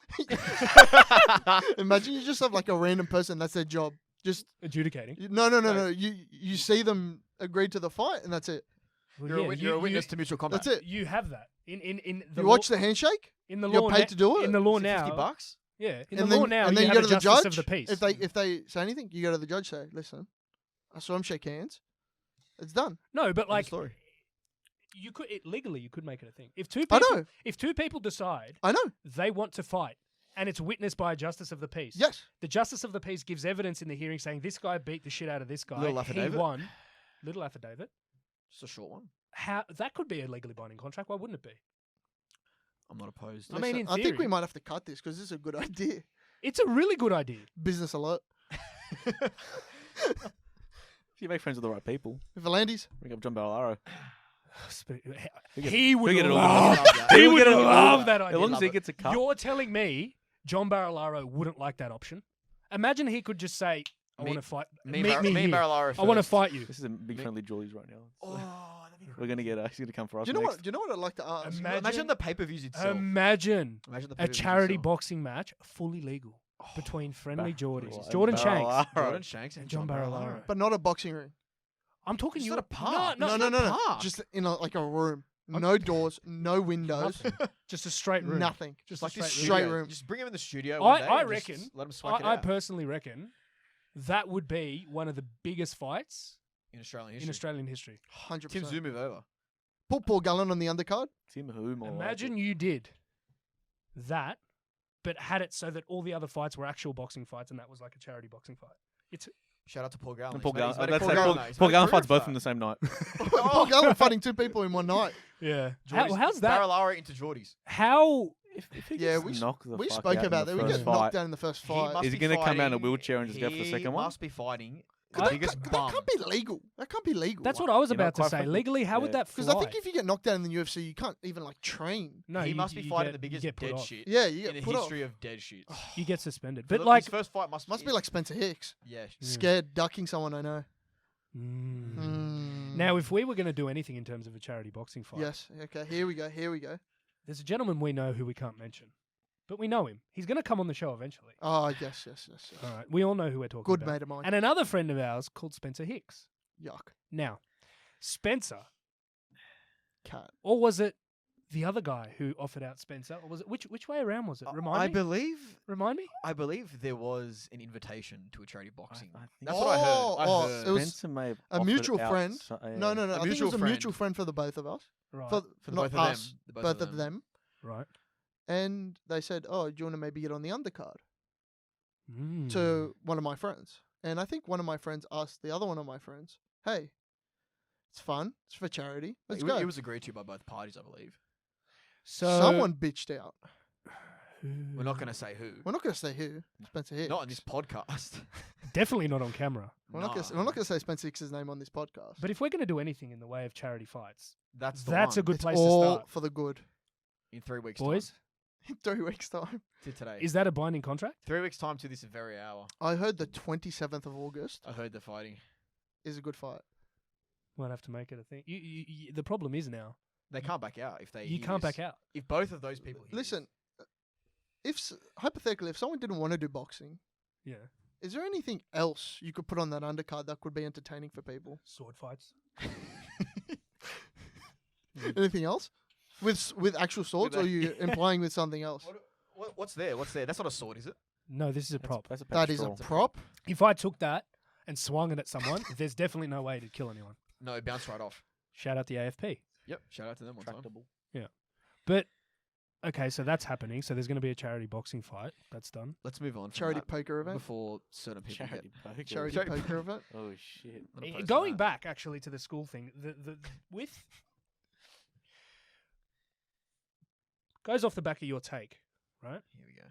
Imagine you just have like a random person that's their job. Just Adjudicating. no. You see them agree to the fight and that's it. Well, You're, yeah, you're a witness to mutual combat. That's it. You have that in the You law, watch the handshake. in the you're law. paid to do it? in the law Is it now. $50? Yeah, in and the then, law now. and then you have go a to the justice judge. of the peace. If they say anything, you go to the judge. Say, listen, I saw him shake hands. It's done. No, but like story. you could legally you could make it a thing. If I know. if two people decide I know. they want to fight and it's witnessed by a justice of the peace. Yes. The justice of the peace gives evidence in the hearing saying this guy beat the shit out of this guy. Little affidavit? He won. Little affidavit. Just a short one. How that could be a legally binding contract. Why wouldn't it be? I'm not opposed. I mean, in I think we theory- might have to cut this because this is a good idea. It's a really good idea. Business alert. If you make friends with the right people, Volandis. bring up John Barilaro. He would Forget it all. love. He He would would get it all. love that idea. As long as he gets a cut. You're telling me John Barilaro wouldn't like that option? Imagine he could just say, "I Me- want to fight. me Meet and me me and here. Barilaro I want to first. fight you." This is a big friendly Geordies right now. Oh, that'd be We're gonna get. He's gonna come for us. Do you know next. what? Do you know what I'd like to ask? Imagine the pay-per-views itself. Imagine Imagine the a pay-per-views charity itself. boxing match, fully legal, between friendly Geordies. Barilaro. Jordan Shanks. Barilaro. Jordan Shanks and John Barilaro. But not a boxing ring. I'm talking Just you at a park. No, No. park. Just in like a room. No doors, no windows, just a straight room. nothing. Just like a this straight straight room. room. Just bring him in the studio. One day I and just reckon. Let him smack it I out personally reckon that would be one of the biggest fights in Australian in history. Australian history. 100%. Tim Tszyu move over. Put Paul Gallen on the undercard. Tim who more? Imagine you did that, but had it so that all the other fights were actual boxing fights, and that was like a charity boxing fight. It's Shout out to Paul Gallen. Paul He's made- Gallen. he's made a That's career like of that. He's Paul made a Gallen career fights of both that. in the same night. Paul Gallen fighting two people in one night. yeah. Geordies- How's that? Barilaro into Geordies. How If he Yeah, gets we knocked the we fuck spoke out in about the that. We first get fight, knocked down in the first fight. Is he gonna come out in a wheelchair and just go for the second one? He must be fighting the That biggest that bum. can't be legal. That can't be legal. That's what I was You're not about to quite say. frankly- Legally, how would Yeah. that fly? Because I think if you get knocked down in the UFC, you can't even like train. no, he you- must be you fighting get- the you biggest get put dead off. shit Yeah, you in get the put history off. of dead shit. You get suspended. So But like, his first fight must Must be like Spencer Hicks. yeah. Scared, ducking someone I know. Mm. Mm. Now, if we were going to do anything in terms of a charity boxing fight, Yes. Okay. Here we go. Here we go. there's a gentleman we know who we can't mention, but we know him. He's going to come on the show eventually. Oh yes. All right, we all know who we're talking Good about. mate of mine. And another friend of ours called Spencer Hicks. Yuck. Now, Spencer, Cat. or was it the other guy who offered out Spencer, or was it which way around was it? Remind I me. believe me. I believe there was an invitation to a charity boxing. I think That's what I heard. I Oh, heard. it was Spencer may have a offered mutual out friend. so- No. I think it mutual was a friend. mutual friend for the both of us. Right. For the not both of us, them. The both of them. right. And they said, "Oh, do you want to maybe get on the undercard?" Mm. To one of my friends. And I think one of my friends asked the other one of my friends, "Hey, it's fun. It's for charity. Let's go." It was agreed to by both parties, I believe. So Someone bitched out. We're not going to say who. We're not going to say who. Spencer Hicks. Not on this podcast. definitely not on camera. We're not going to say Spencer Hicks' name on this podcast. But if we're going to do anything in the way of charity fights, That's the that's a one. good it's place to all start. for the good. In 3 weeks' Boys, In 3 weeks' time. time. To today. is that a binding contract? 3 weeks' time to this very hour. I heard the 27th of August I heard they're fighting. is a good fight. Might have to make it a thing. The problem is now They can't back out if they. you hear can't this. back out. If both of those people. hear Listen, hypothetically, if someone didn't want to do boxing, Yeah. is there anything else you could put on that undercard that could be entertaining for people? Sword fights. Anything else? With actual swords, or are you implying with something else? What's there? What's there? That's not a sword, is it? No, this is a prop. That's a That is a petrol. prop. If I took that and swung it at someone, there's definitely no way to kill anyone. No, it bounced right off. Shout out the AFP. Yep. Shout out to them one time. Tractable. But okay, so that's happening. So there's going to be a charity boxing fight. That's done. Let's move on. From Charity that poker event. before certain people Charity poker. Charity Charity- poker event. Oh shit. Not opposed to Going that. back actually to the school thing, the with goes off the back of your take, right? Here we go.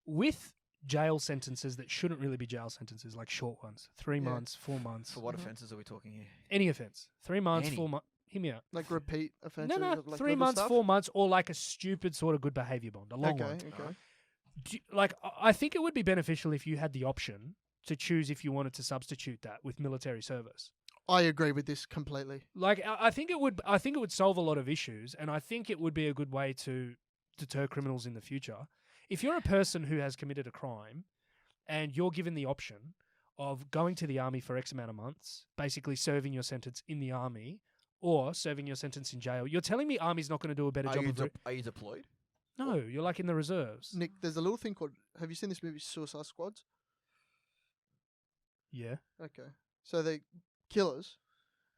With jail sentences that shouldn't really be jail sentences, like short ones, 3 Yeah. months, 4 months, For what offences are we talking here? any offense, 3 months, Any. 4 months. Hear me out. Like repeat offenses. No, of, like 3 little months, stuff? 4 months, or like a stupid sort of good behavior bond, a long Okay, one. okay. Like, I think it would be beneficial if you had the option to choose if you wanted to substitute that with military service. I agree with this completely. Like, I think it would. I think it would solve a lot of issues, and I think it would be a good way to deter criminals in the future. If you're a person who has committed a crime, and you're given the option of going to the army for X amount of months, basically serving your sentence in the army, or serving your sentence in jail, you're telling me army's not going to do a better Are job you, of are you deployed? No, you're like in the reserves. Nick, there's a little thing called. Have you seen this movie Suicide Squads? Yeah. Okay. So they killers,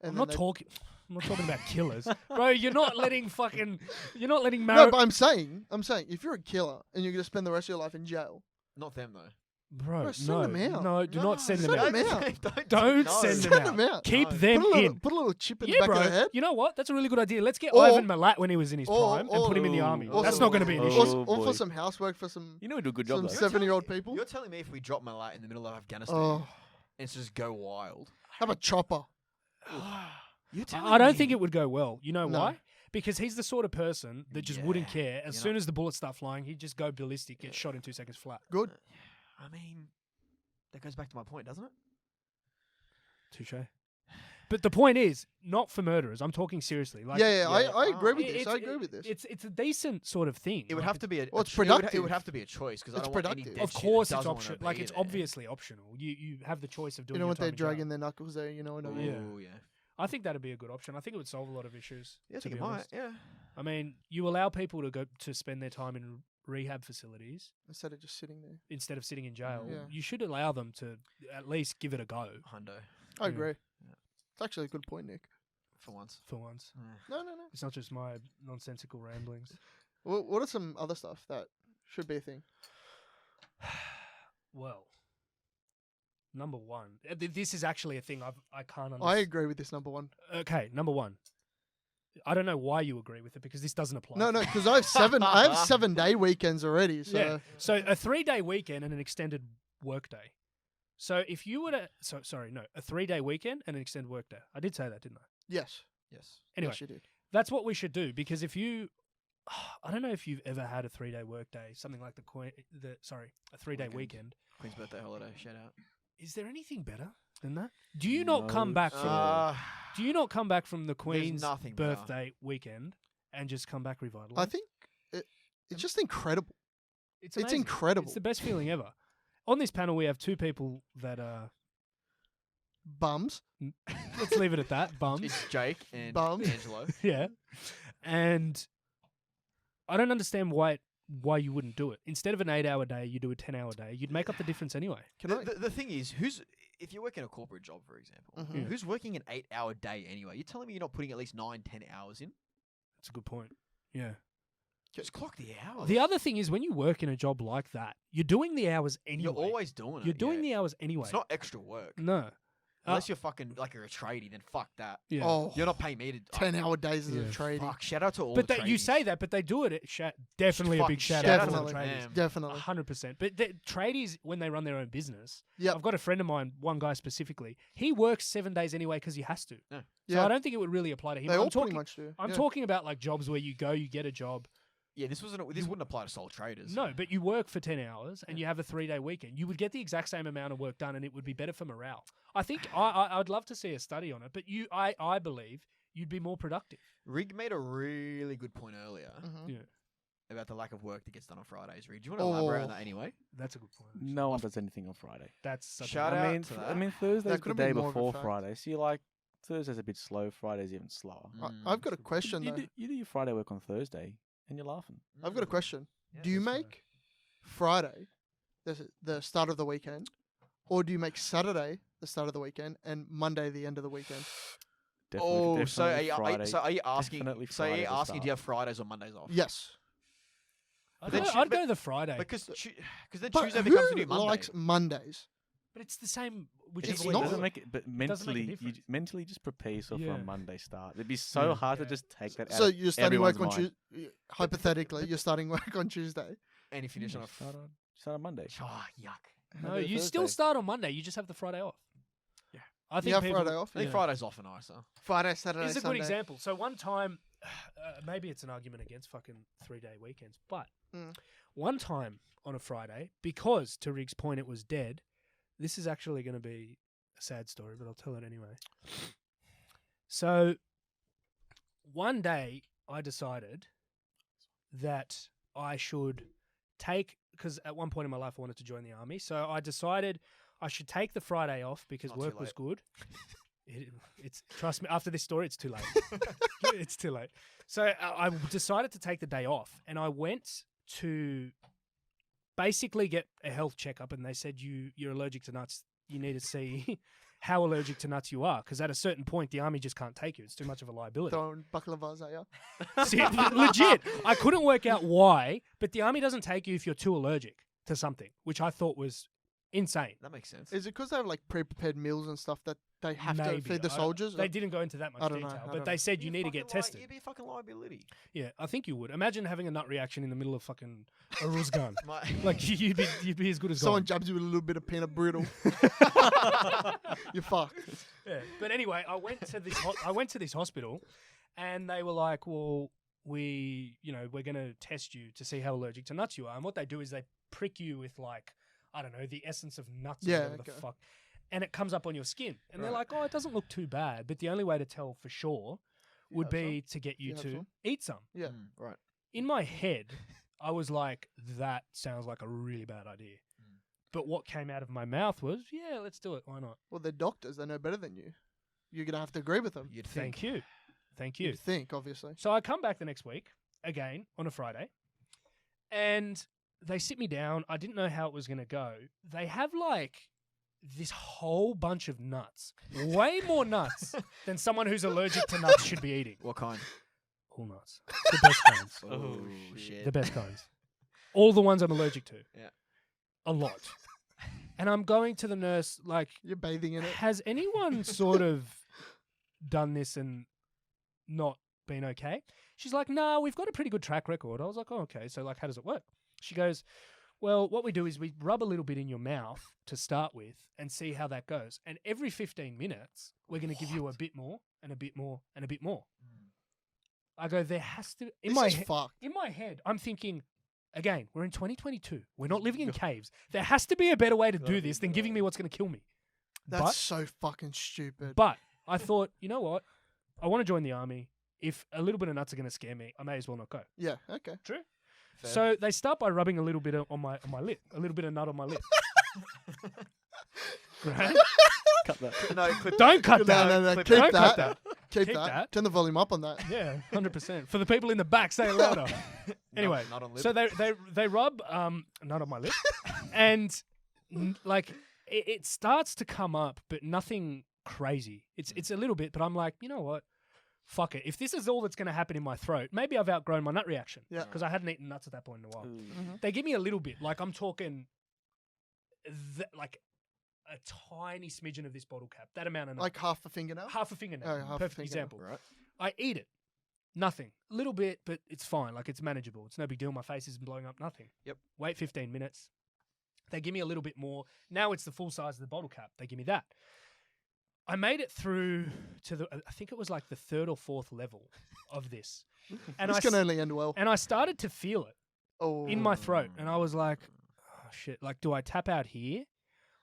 And I'm then not they- talking. I'm not talking about killers, bro. You're not letting No, marriage. but I'm saying, if you're a killer and you're gonna spend the rest of your life in jail, Not them though. Bro, send no, them out. no, do not send them send out. them out. Don't no. send them Send out. them out. Keep No. them in. Put a little chip in Yeah, the back bro. of their head. You know what? That's a really good idea. Let's get Or- Ivan Milat when he was in his or- prime and put him in the or- army. or That's some- not going to be an Oh, issue. Or for boy. some housework for some You know we do a good job some though. 7-year-old people. You're telling me if we drop Malat in the middle of Afghanistan Oh, and just go wild? have a chopper. You're telling I don't me- think it would go well. You know No. why? Because he's the sort of person that just wouldn't Yeah, care. As you're soon not- as the bullets start flying, he'd just go ballistic, get shot in 2 seconds flat. Good. I mean, that goes back to my point, doesn't it? Touche. But the point is, not for murderers. I'm talking seriously. Like, I agree with it- this. it's- I agree with this. It's a decent sort of thing. It would Like, have to be a. Well, a it's ch- it would ha- It productive. would have to be a choice because I It's don't want any productive. dead Of shit that course, it's doesn't wanna optional. Like be it's there. obviously optional. You have the choice of doing. You know your what time they're in jail. dragging their knuckles there. You know what I mean? Yeah. Ooh, yeah. I think that'd be a good option. I think it would solve a lot of issues. Yeah, I to think be it might. honest. Yeah. I mean, you allow people to go to spend their time in rehab facilities Instead of just sitting there. instead of sitting in jail. Yeah. You should allow them to at least give it a go Hundo I Yeah. agree. It's actually a good point, Nick. for once. for once. No. It's not just my nonsensical ramblings. What are some other stuff that should be a thing? Well, number one, this is actually a thing I can't understand. I agree with this number one. Okay, number one. I don't know why you agree with it because this doesn't apply. No, because I have 7-day weekends already. So Yeah. So a 3-day weekend and an extended work day. So if you were to, a 3-day weekend and an extended work day. I did say that, didn't I? yes. Yes. Anyway, Yes, you did. that's what we should do because if you, I don't know if you've ever had a 3-day work day, something like a 3-day weekend. Queen's birthday holiday. Shout out. Is there anything better than that? Do you not come back from? Do you not come back from the Queen's nothing better. birthday weekend and just come back revitalized? I think it's just incredible. it's It's amazing. incredible. It's the best feeling ever. On this panel, we have two people that are. Bums. Let's leave it at that. Bums. It's Jake and Bums. Angelo. Yeah. And I don't understand why you wouldn't do it. Instead of an 8-hour day, you do a 10-hour day. You'd make up the difference anyway. The thing is, if you're working a corporate job, for example, Mhm. who's working an 8-hour day anyway? You're telling me you're not putting at least 9-10 hours in? That's a good point. Yeah. Just clock the hours. The other thing is when you work in a job like that, you're doing the hours anyway. You're always doing it. You're doing yeah. the hours anyway. It's not extra work. No. Unless you're fucking like you're a tradie, then fuck that. Yeah. Oh, You're not paying me to 10-hour days as a Yeah. tradie. Fuck, shout out to all But the you tradies. say that, but they do it at definitely a Fucking big shout shout out out to to the Definitely. traders. them. Definitely. 100%. But the tradies, when they run their own business, Yep. I've got a friend of mine, one guy specifically, he works 7 days anyway because he has to. Yeah. So Yeah. I don't think it would really apply to him. They I'm all talking, pretty much do. I'm yeah. talking about like jobs where you go, you get a job. Yeah, this wouldn't apply to sole traders. No, but you work for 10 hours and you have a 3-day weekend. You would get the exact same amount of work done and it would be better for morale. I think I'd love to see a study on it, but I believe you'd be more productive. Rig made a really good point earlier Mhm. Yeah. about the lack of work that gets done on Fridays. Rig, do you want to elaborate on that anyway? That's a good point. No one does anything on Friday. That's such Shout a out I mean, to I that. mean Thursday's the could've day been more of a before fact. Friday. So you're like, Thursday's a bit slow. Friday's even slower. I've got a question You though. do your Friday work on Thursday, and you're laughing. I've got a question. Yeah, Do you that's fair. make Friday the start of the weekend, or do you make Saturday the start of the weekend and Monday the end of the weekend? Definitely, so are definitely you, Friday. so are you asking? Definitely So are you Friday's the asking? Do you start. have Fridays or Mondays off? Yes. I'd, then go, should- I'd but- go the Friday. Because then But Tuesday who becomes the new Monday. likes Mondays? But it's the same. It's It Whichever not. way doesn't you make it, but doesn't make a mentally, you difference. mentally just prepare yourself for Yeah. a Monday start. It'd be so Yeah. hard Yeah. to just take that out. So of you're starting work on everyone's mind. Tuesday. Hypothetically, you're starting work on Tuesday. and you finish on a. Start on Monday. Oh, yuck. No, Monday to you still Thursday. start on Monday. You just have the Friday off. Yeah. I think You have people- Friday off? I think Yeah. Fridays off are nicer. Friday, Saturday, It's a Sunday. good example. So one time, maybe it's an argument against fucking 3-day weekends, but Mm. one time on a Friday, because to Rig's point, it was dead. This is actually going to be a sad story, but I'll tell it anyway. So one day I decided that I should take, because at one point in my life I wanted to join the army, so I decided I should take the Friday off because Not too work was late. good. It's trust me, after this story, it's too late. It's too late. So I decided to take the day off, and I went to basically get a health checkup, and they said you're allergic to nuts. You need to see how allergic to nuts you are, because at a certain point the army just can't take you. It's too much of a liability. Throwing baklavas at you. See, legit. I couldn't work out why, but the army doesn't take you if you're too allergic to something, which I thought was insane. That makes sense. Is it because they have like pre-prepared meals and stuff that they have Maybe. to feed the I don't- soldiers? They didn't go into that much I don't know. detail, I but don't they know. said you need to get tested. You'd be a fucking liability. Yeah, I think you would. Imagine having a nut reaction in the middle of fucking a Rus gun. My- Like you'd be as good as Someone gone. jabs you with a little bit of peanut brittle. You're fucked. Yeah. But anyway, I went to this hospital, and they were like, "Well, we're going to test you to see how allergic to nuts you are." And what they do is they prick you with like, I don't know, the essence of nuts or Yeah, whatever the okay. fuck, and it comes up on your skin. And they're Right. like, "Oh, it doesn't look too bad." But the only way to tell for sure would have be to get you You have to some? eat some. Yeah. Right. In my head, I was like, that sounds like a really bad idea. But what came out of my mouth was, yeah, let's do it. Why not? Well, they're doctors. They know better than you. You're gonna have to agree with them. You'd think. Thank you. Thank you. You'd think, obviously. So I come back the next week, again, on a Friday, and they sit me down. I didn't know how it was going to go. They have like this whole bunch of nuts, way more nuts than someone who's allergic to nuts should be eating. What kind? All nuts. The best kinds. Oh, shit. The best kinds. All the ones I'm allergic to. Yeah. A lot. And I'm going to the nurse like, You're bathing in it. has anyone sort of done this and not been okay? She's like, no, we've got a pretty good track record. I was like, oh, okay. So like, how does it work? She goes, well, what we do is we rub a little bit in your mouth to start with and see how that goes. And every 15 minutes, we're going to give you a bit more and a bit more and a bit more. I go, there has to... This is fucked. In my head, I'm thinking, again, we're in 2022. We're not living in caves. There has to be a better way to do this than giving me what's going to kill me. That's so fucking stupid. But I thought, you know what? I want to join the army. If a little bit of nuts are going to scare me, I may as well not go. Yeah, okay. True. Fair. So they start by rubbing a little bit on my lip, a little bit of nut on my lip. Right? Cut that. No, clip Don't cut No, that. no, no. clip Keep Don't cut that. that. Keep Keep that. that. Turn the volume up on that. Yeah, 100%. For the people in the back, say it louder. Anyway, not on lip. so they rub nut on my lip, and like it starts to come up, but nothing crazy. It's a little bit, but I'm like, you know what? Fuck it. If this is all that's going to happen in my throat, maybe I've outgrown my nut reaction. Yeah. Because I hadn't eaten nuts at that point in a while. Mhm. They give me a little bit. Like I'm talking, like a tiny smidgen of this bottle cap. That amount of nuts. Like half a fingernail? half a fingernail. Oh, half a Perfect fingernail. example. Right. I eat it. Nothing. A little bit, but it's fine. Like it's manageable. It's no big deal. My face isn't blowing up. Nothing. Yep. Wait 15 minutes. They give me a little bit more. Now it's the full size of the bottle cap. They give me that. I made it through to the, I think it was like the 3rd or 4th level of this. And This can only end well. and I started to feel it Oh. in my throat. And I was like, oh, shit. Like, do I tap out here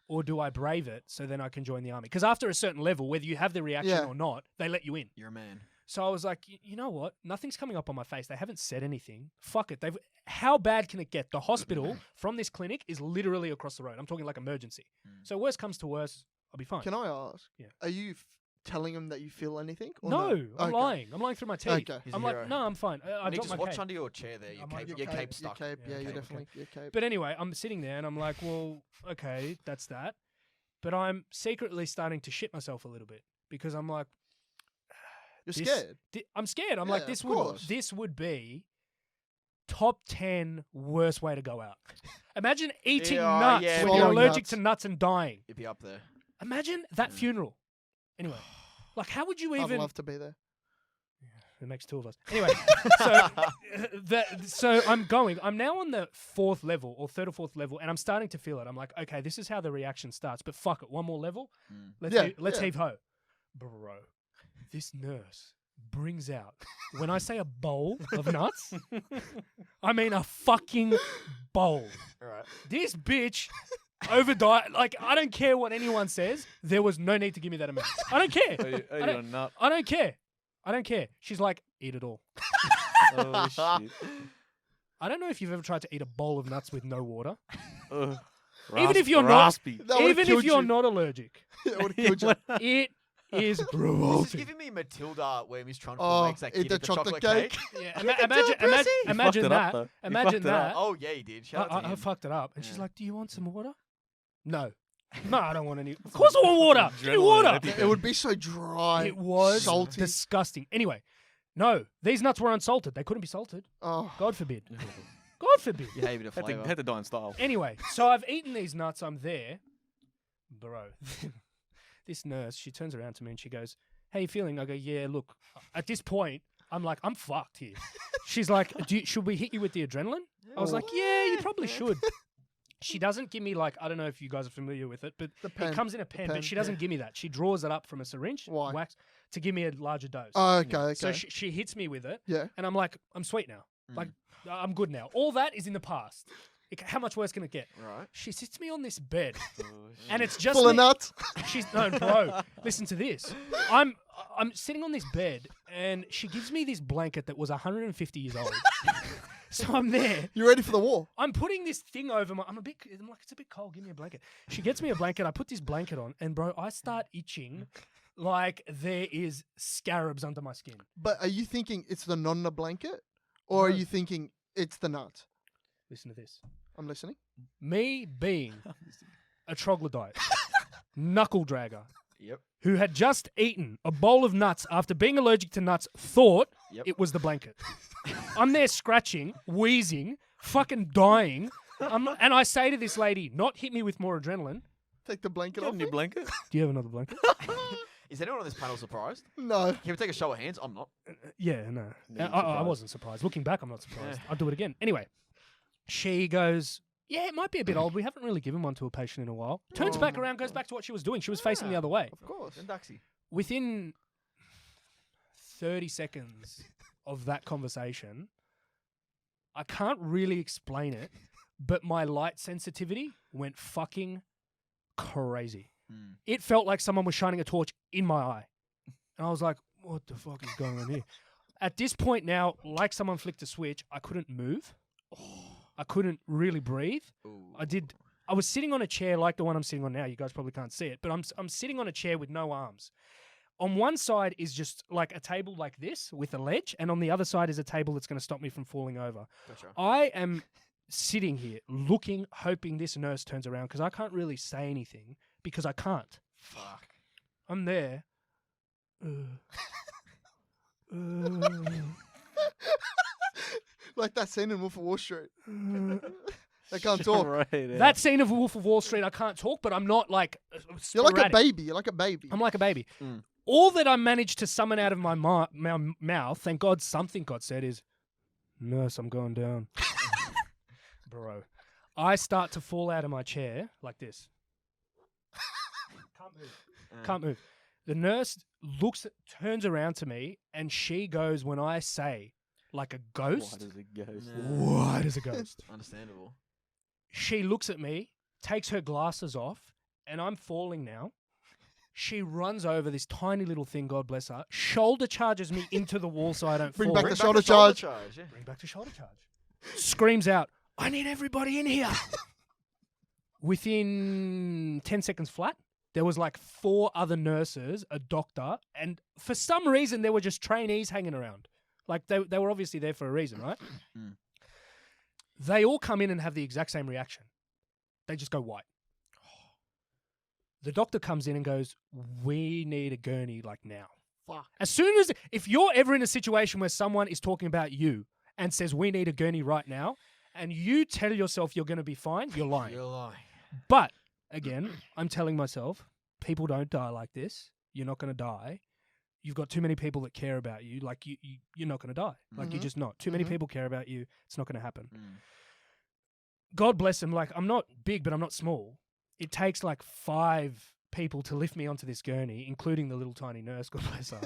or do I brave it so then I can join the army? Because after a certain level, whether you have the reaction Yeah. or not, they let you in. You're a man. So I was like, you know what? Nothing's coming up on my face. They haven't said anything. Fuck it. How bad can it get? The hospital from this clinic is literally across the road. I'm talking like emergency. So worst comes to worst, I'll be fine. Can I ask? Yeah. Are you telling them that you feel anything? Or No, I'm Okay. lying. I'm lying through my teeth. Okay. He's I'm a like, hero. no, I'm fine. I Nick, dropped just my watch cape. under your chair there. Your I'm like, cape, your your cape stuck. Your cape, yeah, okay, you're okay. definitely your cape. But anyway, I'm sitting there and I'm like, well, okay, that's that. But I'm secretly starting to shit myself a little bit because I'm like, You're this- scared. I'm scared. I'm Yeah, like, of this course. would be top 10 worst way to go out. Imagine eating Yeah, nuts yeah, when you're Swallowing allergic nuts. to nuts and dying. You'd be up there. Imagine that funeral. Anyway, like how would you I'd even? love to be there. It makes two of us. Anyway, so so I'm going. I'm now on the 4th level or 3rd or 4th level, and I'm starting to feel it. I'm like, okay, this is how the reaction starts. But fuck it, one more level. Let's Yeah, let's yeah. heave ho, bro. This nurse brings out when I say a bowl of nuts, I mean a fucking bowl. All right. This bitch overdiet. Like I don't care what anyone says. There was no need to give me that amount. I don't care. Are you a nut? I don't care. I don't care. She's like, eat it all. Oh, shit. I don't know if you've ever tried to eat a bowl of nuts with no water. Ugh. Even if you're not- raspy. That would've Even if killed you're you. not allergic. It would have killed you. It is This is revolting. giving me Matilda where Miss Trunchbull Oh, makes that eat kid the eat the chocolate chocolate cake. Yeah, imagine fucked it up, that. though. You Imagine fucked it up. that. Oh yeah, he did. Shout out to I him. fucked it up. And she's Yeah. like, do you want some water? No. No, I don't want any. Of course I want water. Give me water. It would be so dry. It was salty. disgusting. Anyway, no, these nuts were unsalted. They couldn't be salted. Oh, God forbid. God forbid. You hate a bit of Had flavour. to die in style. Anyway, so I've eaten these nuts. I'm there. Bro, this nurse, she turns around to me and she goes, how you feeling? I go, yeah, look, at this point, I'm like, I'm fucked here. She's like, should we hit you with the adrenaline? I was like, yeah, you probably should. She doesn't give me like, I don't know if you guys are familiar with it, but it comes in a pen, but she doesn't give me that. She draws it up from a syringe, wax, to give me a larger dose. Oh, okay. So she hits me with it, Yeah. and I'm like, I'm sweet now. Like, I'm good now. All that is in the past. How much worse can it get? Right. She sits me on this bed, and it's just Full of me. nuts. She's no, bro. Listen to this. I'm sitting on this bed, and she gives me this blanket that was 150 years old. So I'm there. You ready for the war? I'm putting this thing over my. I'm like, it's a bit cold. Give me a blanket. She gets me a blanket. I put this blanket on, and bro, I start itching, like there is scarabs under my skin. But are you thinking it's the nonna blanket, or are No. you thinking it's the nut? Listen to this. I'm listening. Me being a troglodyte, knuckle dragger, Yep. who had just eaten a bowl of nuts after being allergic to nuts, thought Yep. it was the blanket. I'm there scratching, wheezing, fucking dying. And I say to this lady, not hit me with more adrenaline. Take the blanket Got a off. new me? blanket? Do you have another blanket? Is anyone on this panel surprised? No. Can we take a show of hands? I'm not. Yeah, no. No, you're I surprised. wasn't surprised. Looking back, I'm not surprised. I'll do it again. Anyway, she goes, yeah, it might be a bit old. We haven't really given one to a patient in a while. Turns back around, goes back to what she was doing. She was facing the other way. Of course. And Daxi. Within 30 seconds of that conversation, I can't really explain it, but my light sensitivity went fucking crazy. It felt like someone was shining a torch in my eye. And I was like, what the fuck is going on here? At this point now, like someone flicked a switch, I couldn't move. I couldn't really breathe. I was sitting on a chair like the one I'm sitting on now. You guys probably can't see it, but I'm sitting on a chair with no arms. On one side is just like a table like this with a ledge, and on the other side is a table that's going to stop me from falling over. Gotcha. I am sitting here looking, hoping this nurse turns around because I can't really say anything because I can't. Fuck. I'm there. Like that scene in Wolf of Wall Street. They can't talk. Right, yeah. That scene of Wolf of Wall Street, I can't talk, but I'm not like You're like a sporadic. baby. You're like a baby. I'm like a baby. All that I managed to summon out of my mouth, thank God something got said, is, nurse, I'm going down. Bro. I start to fall out of my chair like this. Can't move. Can't move. The nurse turns around to me, and she goes, when I say, like a ghost. White as a ghost. White as a ghost. Understandable. She looks at me, takes her glasses off, and I'm falling now. She runs over this tiny little thing, God bless her, shoulder charges me into the wall so I don't Bring fall. back the shoulder charge. Yeah. Bring back the shoulder charge. Screams out, I need everybody in here. Within 10 seconds flat, there was like 4 other nurses, a doctor, and for some reason there were just trainees hanging around. Like they were obviously there for a reason, right? They all come in and have the exact same reaction. They just go white. The doctor comes in and goes, we need a gurney like now. Fuck. As soon as, if you're ever in a situation where someone is talking about you and says, we need a gurney right now, and you tell yourself you're going to be fine, you're lying. You're lying. But, again, I'm telling myself, people don't die like this. You're not going to die. You've got too many people that care about you. Like, you're not going to die. Like, you're just not. Too many people care about you. It's not going to happen. God bless them. Like, I'm not big, but I'm not small. It takes like 5 people to lift me onto this gurney, including the little tiny nurse, God bless her.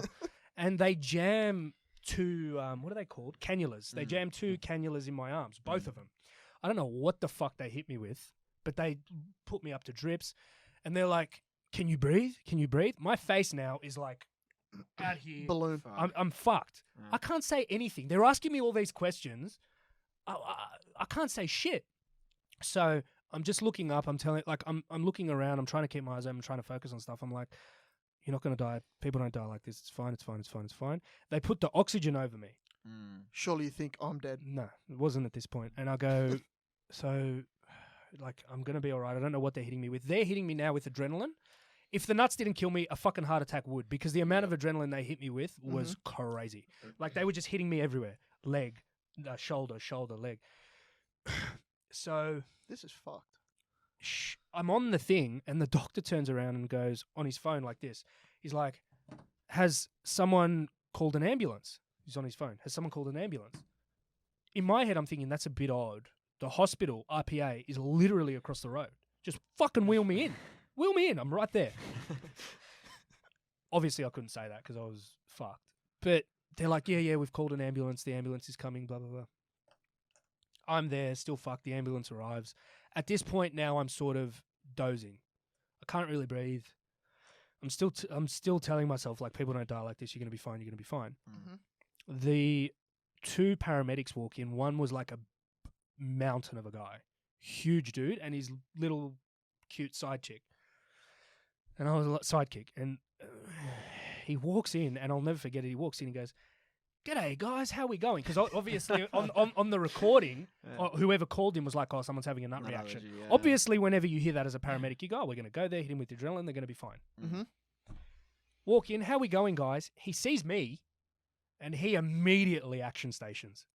And they jam 2, what are they called? Cannulas. They jam 2 cannulas in my arms, both of them. I don't know what the fuck they hit me with, but they put me up to drips. And they're like, can you breathe? Can you breathe? My face now is like out here. Balloon. I'm fucked. I can't say anything. They're asking me all these questions. I can't say shit. So I'm just looking up. I'm looking around. I'm trying to keep my eyes open. I'm trying to focus on stuff. I'm like, you're not going to die. People don't die like this. It's fine. It's fine. It's fine. It's fine. They put the oxygen over me. Surely you think I'm dead. No, it wasn't at this point. And I go, so Like, I'm going to be all right. I don't know what they're hitting me with. They're hitting me now with adrenaline. If the nuts didn't kill me, a fucking heart attack would, because the amount of adrenaline they hit me with was crazy. Like, they were just hitting me everywhere. Leg, shoulder, leg. So This is fucked. I'm on the thing, and the doctor turns around and goes on his phone like this. He's like, has someone called an ambulance? He's on his phone. Has someone called an ambulance? In my head, I'm thinking, that's a bit odd. The hospital, RPA, is literally across the road. Just fucking wheel me in. Wheel me in. I'm right there. Obviously, I couldn't say that because I was fucked. But they're like, yeah, we've called an ambulance. The ambulance is coming, blah, blah, blah. I'm there, still fucked. The ambulance arrives. At this point now, I'm sort of dozing. I can't really breathe. I'm still telling myself, like, people don't die like this. You're going to be fine. You're going to be fine. Mm-hmm. The 2 paramedics walk in. One was like a mountain of a guy. Huge dude. And his little cute side chick. And I was a sidekick. And he walks in, and I'll never forget it. He walks in and goes, "G'day, guys. How we going?" Because obviously on the recording, whoever called him was like, "Oh, someone's having a nut reaction." Obviously, whenever you hear that as a paramedic, you go, "Oh, we're going to go there, hit him with adrenaline. They're going to be fine." Mm-hmm. Walk in. "How we going, guys?" He sees me, and he immediately action stations.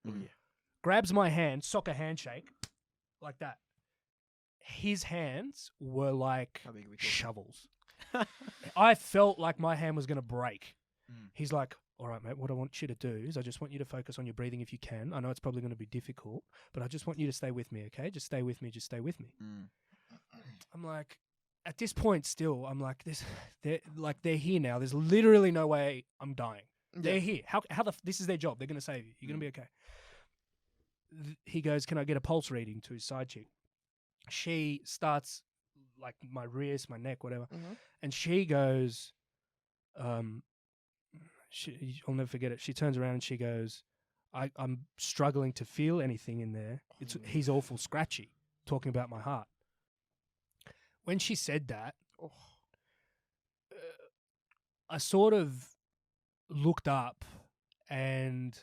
Grabs my hand, soccer handshake, like that. His hands were like shovels. I felt like my hand was going to break. He's like, "All right, mate, what I want you to do is I just want you to focus on your breathing if you can. I know it's probably going to be difficult, but I just want you to stay with me, okay? Just stay with me. Just stay with me." I'm like, at this point still, I'm like, they're here now. There's literally no way I'm dying. They're here. This is their job. They're going to save you. You're going to be okay. He goes, "Can I get a pulse reading?" to his side chick. She starts, like, my wrist, my neck, whatever. And she goes, I'll never forget it. She turns around and she goes, I'm struggling to feel anything in there. He's awful scratchy, talking about my heart. When she said that, I sort of looked up, and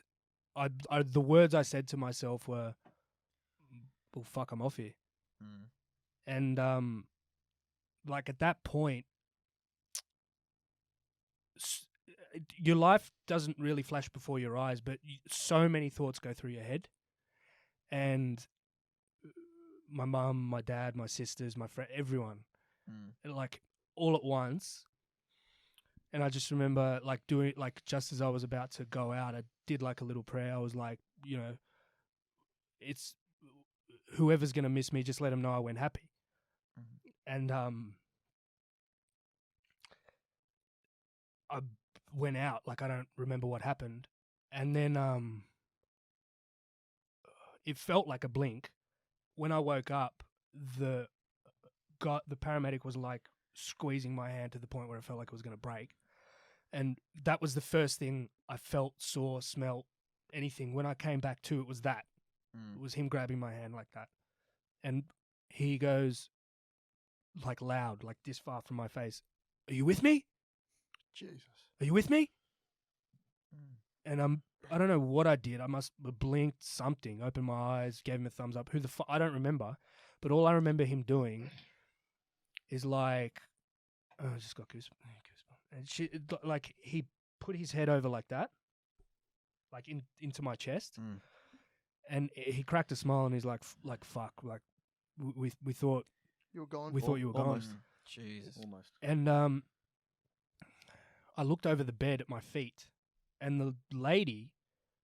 the words I said to myself were, "Well, fuck, I'm off here." And like, at that point, your life doesn't really flash before your eyes, but so many thoughts go through your head. And my mum, my dad, my sisters, my friend, everyone, like, all at once. And I just remember, like, doing, like, just as I was about to go out, I did, like, a little prayer. I was like, it's whoever's going to miss me, just let them know I went happy. And I went out, like, I don't remember what happened. And then it felt like a blink. When I woke up, the paramedic was, like, squeezing my hand to the point where it felt like it was going to break. And that was the first thing I felt, saw, smelt, anything. When I came back to, it was that. It was him grabbing my hand like that. And he goes, like, loud, like this far from my face, "Are you with me? Jesus. Are you with me?" And I don't know what I did. I must have blinked something, opened my eyes, gave him a thumbs up. I don't remember. But all I remember him doing is, like, I just got goosebumps. And like, he put his head over like that, like into my chest. And he cracked a smile, and he's like, fuck, like, we thought you were gone. We thought you were Almost. gone. Jesus. Almost. And I looked over the bed at my feet, and the lady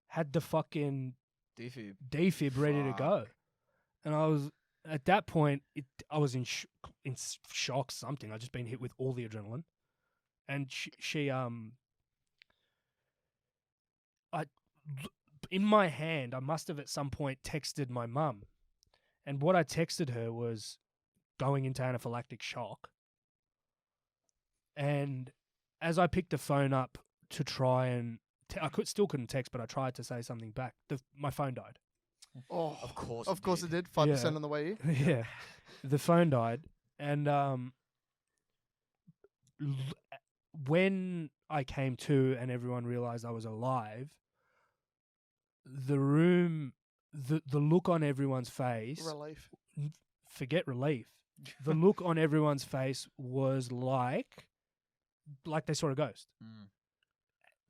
had the fucking defib ready to go. And I was, at that point, I was in shock, something. I'd just been hit with all the adrenaline. And she in my hand, I must have at some point texted my mum. And what I texted her was going into anaphylactic shock. And as I picked the phone up to try and... I still couldn't text, but I tried to say something back. My phone died. Oh, Of course. of course it did. 5% on the way here. Yeah. The phone died. And when I came to and everyone realized I was alive, the room, the look on everyone's face Relief. forget relief. The look on everyone's face was like they saw a ghost.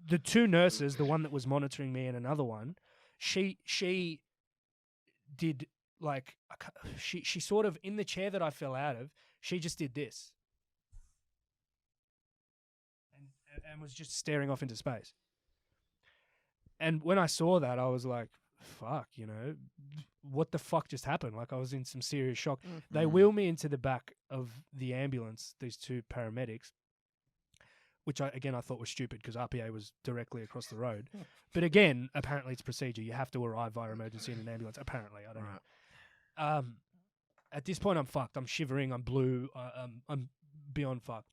The two nurses, the one that was monitoring me and another one, she did like she sort of in the chair that I fell out of, she just did this and was just staring off into space. And when I saw that, I was like, fuck, you know, what the fuck just happened? Like, I was in some serious shock. They wheel me into the back of the ambulance, these two paramedics, which I thought was stupid because RPA was directly across the road. But again, apparently it's procedure. You have to arrive via emergency in an ambulance. Apparently, I don't know. At this point, I'm fucked. I'm shivering. I'm blue. I'm beyond fucked.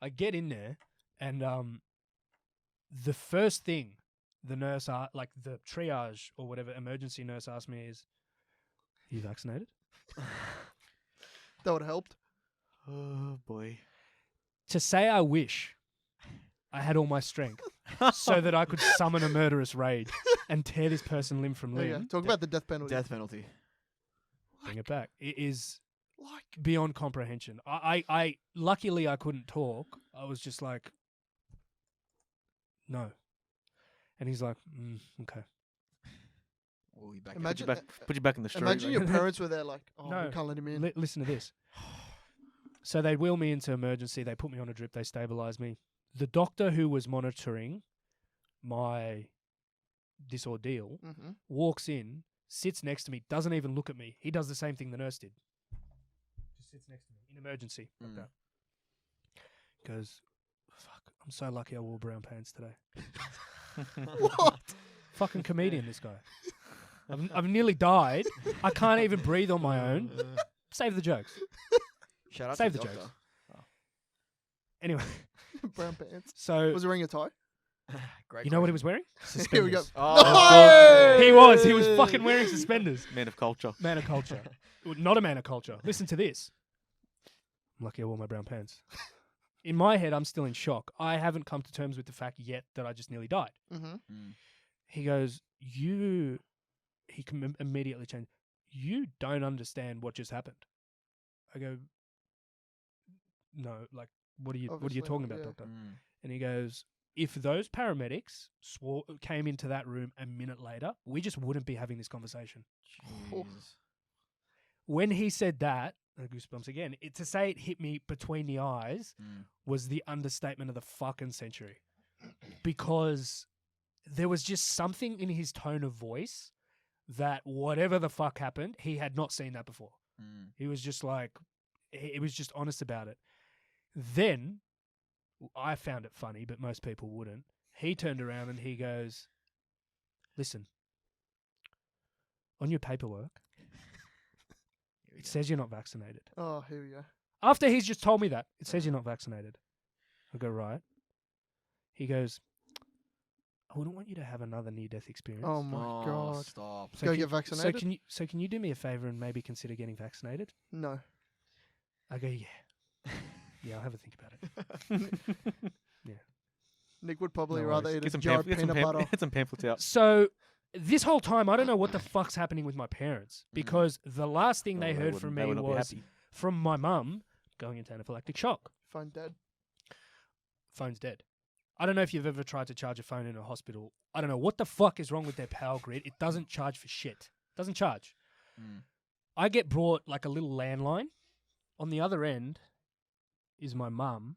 I get in there, and the first thing the nurse, like the triage or whatever emergency nurse asked me is, "Are you vaccinated?" That would have helped. Oh boy. To say I wish I had all my strength so that I could summon a murderous rage and tear this person limb from There you go. limb. Talk about the death penalty. Death penalty. Bring it back. It is Like, beyond comprehension. I luckily I couldn't talk. I was just like, no. And he's like, okay. We'll be back. imagine, Put you back in the street. imagine like- your parents were there, like, oh, No. we can't let him in. Listen to this. So they wheel me into emergency. They put me on a drip. They stabilize me. The doctor who was monitoring this ordeal Mm-hmm. walks in, sits next to me, doesn't even look at me. He does the same thing the nurse did. Just sits next to me in emergency like that. Goes, fuck, I'm so lucky I wore brown pants today. What? Fucking comedian, this guy. I've nearly died. I can't even breathe on my own. Save the jokes. Shout out Save to the the doctor. jokes. Anyway, Brown pants. so Was he wearing a tie? Great. you know what he was wearing? Here we go. Suspenders. Oh, He was fucking wearing suspenders. Man of culture. Man of culture. Not a man of culture. Listen to this. I'm lucky I wore my brown pants. In my head, I'm still in shock. I haven't come to terms with the fact yet that I just nearly died. Mm-hmm. He goes, he can immediately change. You don't understand what just happened. I go, no, like, what are you Obviously, talking about, yeah. doctor? And he goes, if those paramedics came into that room a minute later, we just wouldn't be having this conversation. When he said that, goosebumps again, to say it hit me between the eyes was the understatement of the fucking century. Because there was just something in his tone of voice that whatever the fuck happened, he had not seen that before. He was just like, he was just honest about it. Then, I found it funny, but most people wouldn't. He turned around and he goes, listen, on your paperwork, it says you're not vaccinated. Oh, here we go. After he's just told me that, it says you're not vaccinated. I go, right. He goes, I wouldn't want you to have another near-death experience. Oh my god. Stop. Go get vaccinated? So can you do me a favor and maybe consider getting vaccinated? No. I go, yeah. Yeah, I'll have a think about it. Yeah. Nick would probably No rather worries. eat a Get some jar of peanut butter. Get some pamphlets out. So this whole time, I don't know what the fuck's happening with my parents because the last thing they heard from me was from my mum going into anaphylactic shock. Phone dead. Phone's dead. I don't know if you've ever tried to charge a phone in a hospital. I don't know what the fuck is wrong with their power grid. It doesn't charge for shit. Doesn't charge. I get brought like a little landline. On the other end is my mum,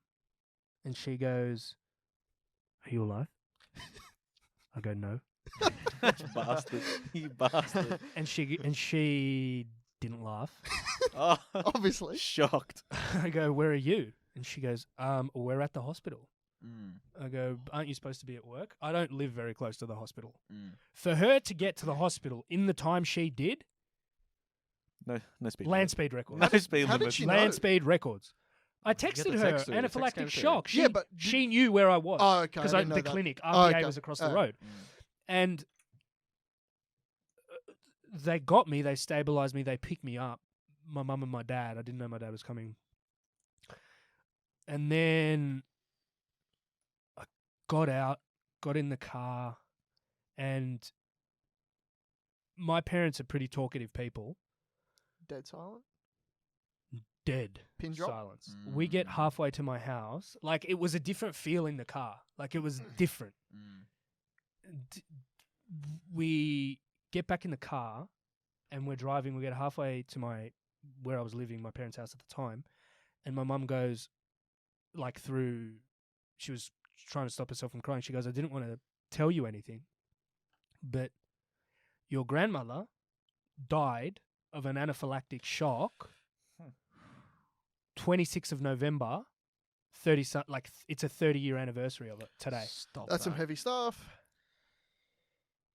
and she goes, "Are you alive?" I go, "No." You bastard. You bastard. And she didn't laugh. Oh, Obviously. shocked. I go, "Where are you?" And she goes, "We're at the hospital." I go, "Aren't you supposed to be at work?" I don't live very close to the hospital. For her to get to the hospital in the time she did, No speed. land speed records. No speed How did limit. she know? Land speed records. I get texted the her text through, the text anaphylactic came through. shock. Yeah, but she knew where I was. Oh, okay. Because I didn't know the that. clinic, Oh, RPA okay. was across the Oh. road. And they got me, they stabilized me, they picked me up. My mum and my dad. I didn't know my dad was coming. And then I got out, got in the car, and my parents are pretty talkative people. dead silent. Dead Pin drop? silence. We get halfway to my house. Like, it was a different feel in the car. Like, it was different. We get back in the car and we're driving. We get halfway to where I was living, my parents' house at the time. And my mum goes, like, she was trying to stop herself from crying. She goes, I didn't want to tell you anything, but your grandmother died of an anaphylactic shock 26th of November, it's a 30-year anniversary of it today. That's some heavy stuff.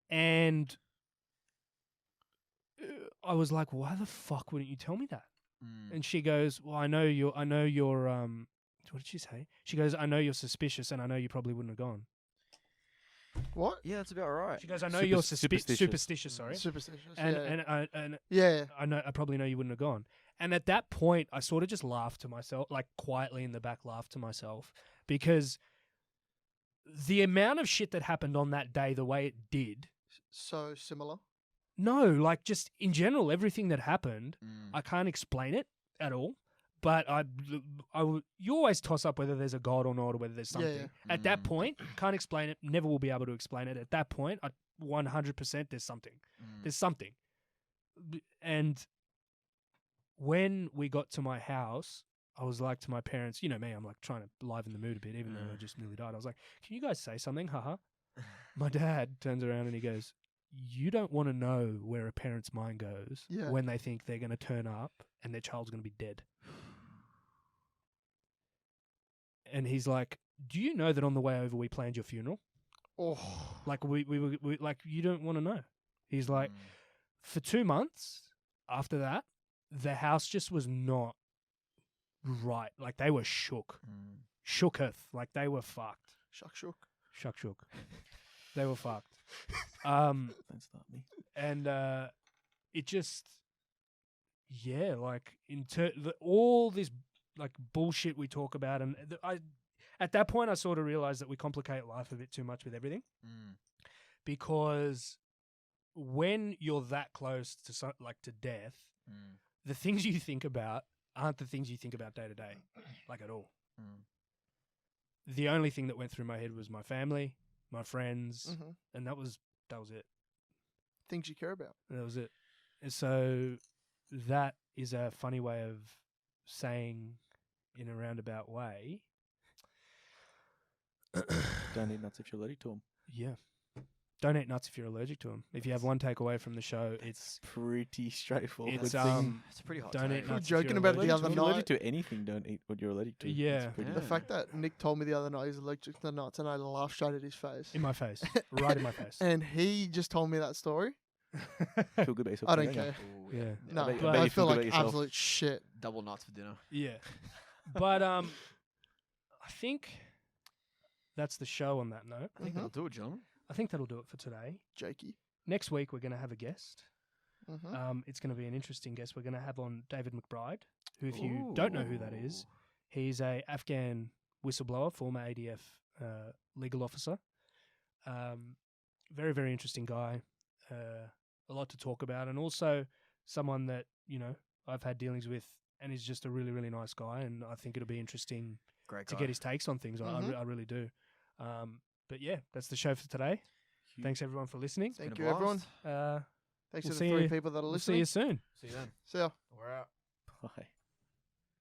And I was like, why the fuck wouldn't you tell me that? And she goes, well, I know you're what did she say? She goes, I know you're suspicious and I know you probably wouldn't have gone. What? Yeah, that's about right. She goes, I know you're superstitious. Sorry. Superstitious. And yeah. I probably know you wouldn't have gone. And at that point, I sort of just laughed to myself, like quietly in the back, laughed to myself, because the amount of shit that happened on that day, the way it did. So similar. No, like just in general, everything that happened, I can't explain it at all. But you always toss up whether there's a God or not, or whether there's something. Yeah. At that point, can't explain it. Never will be able to explain it. At that point, 100% there's something. There's something. And when we got to my house, I was like to my parents, you know me, I'm like trying to liven the mood a bit, even though I just nearly died. I was like, can you guys say something? Haha. My dad turns around and he goes, you don't want to know where a parent's mind goes when they think they're going to turn up and their child's going to be dead. And he's like, do you know that on the way over we planned your funeral? Oh, like we like, you don't want to know. He's like, for 2 months after that, the house just was not right. Like they were shook. Shooketh. Like they were fucked. Shook. They were fucked. Don't start me. And it just, like all this like bullshit we talk about, and at that point I sort of realized that we complicate life a bit too much with everything, because when you're that close to to death, the things you think about aren't the things you think about day to day, like at all. The only thing that went through my head was my family, my friends, and that was it. Things you care about. That was it. And so that is a funny way of saying, in a roundabout way, don't eat nuts if you're allergic to them. Yeah. Don't eat nuts if you're allergic to them. If you have one takeaway from the show, it's pretty straightforward. It's It's a pretty hot. don't eat We were nuts. joking if you're about it the allergic other If to you're them. allergic to anything, don't eat what you're allergic to. Yeah. It's pretty The fact that Nick told me the other night he's allergic to nuts, and I laughed straight at his face. In my face, right in my face. And he just told me that story. feel good about yourself. I don't don't you? care. Yeah. No, I bet I you feel feel good like about yourself. absolute shit. Double nuts for dinner. Yeah. But I think that's the show on that note. I think that'll do it, gentlemen. I think that'll do it for today. Jakey. Next week we're going to have a guest. Mm-hmm. It's going to be an interesting guest. We're going to have on David McBride, who, if you don't know who that is, he's a Afghan whistleblower, former ADF legal officer. Very, very interesting guy. A lot to talk about, and also someone that, I've had dealings with, and he's just a really, really nice guy, and I think it'll be interesting to get his takes on things. I really do. But yeah, that's the show for today. Thanks everyone for listening. Thank you, everyone. Thanks We'll to the see three you- people that are We'll see listening. you soon. See you then. See ya. We're out. Bye.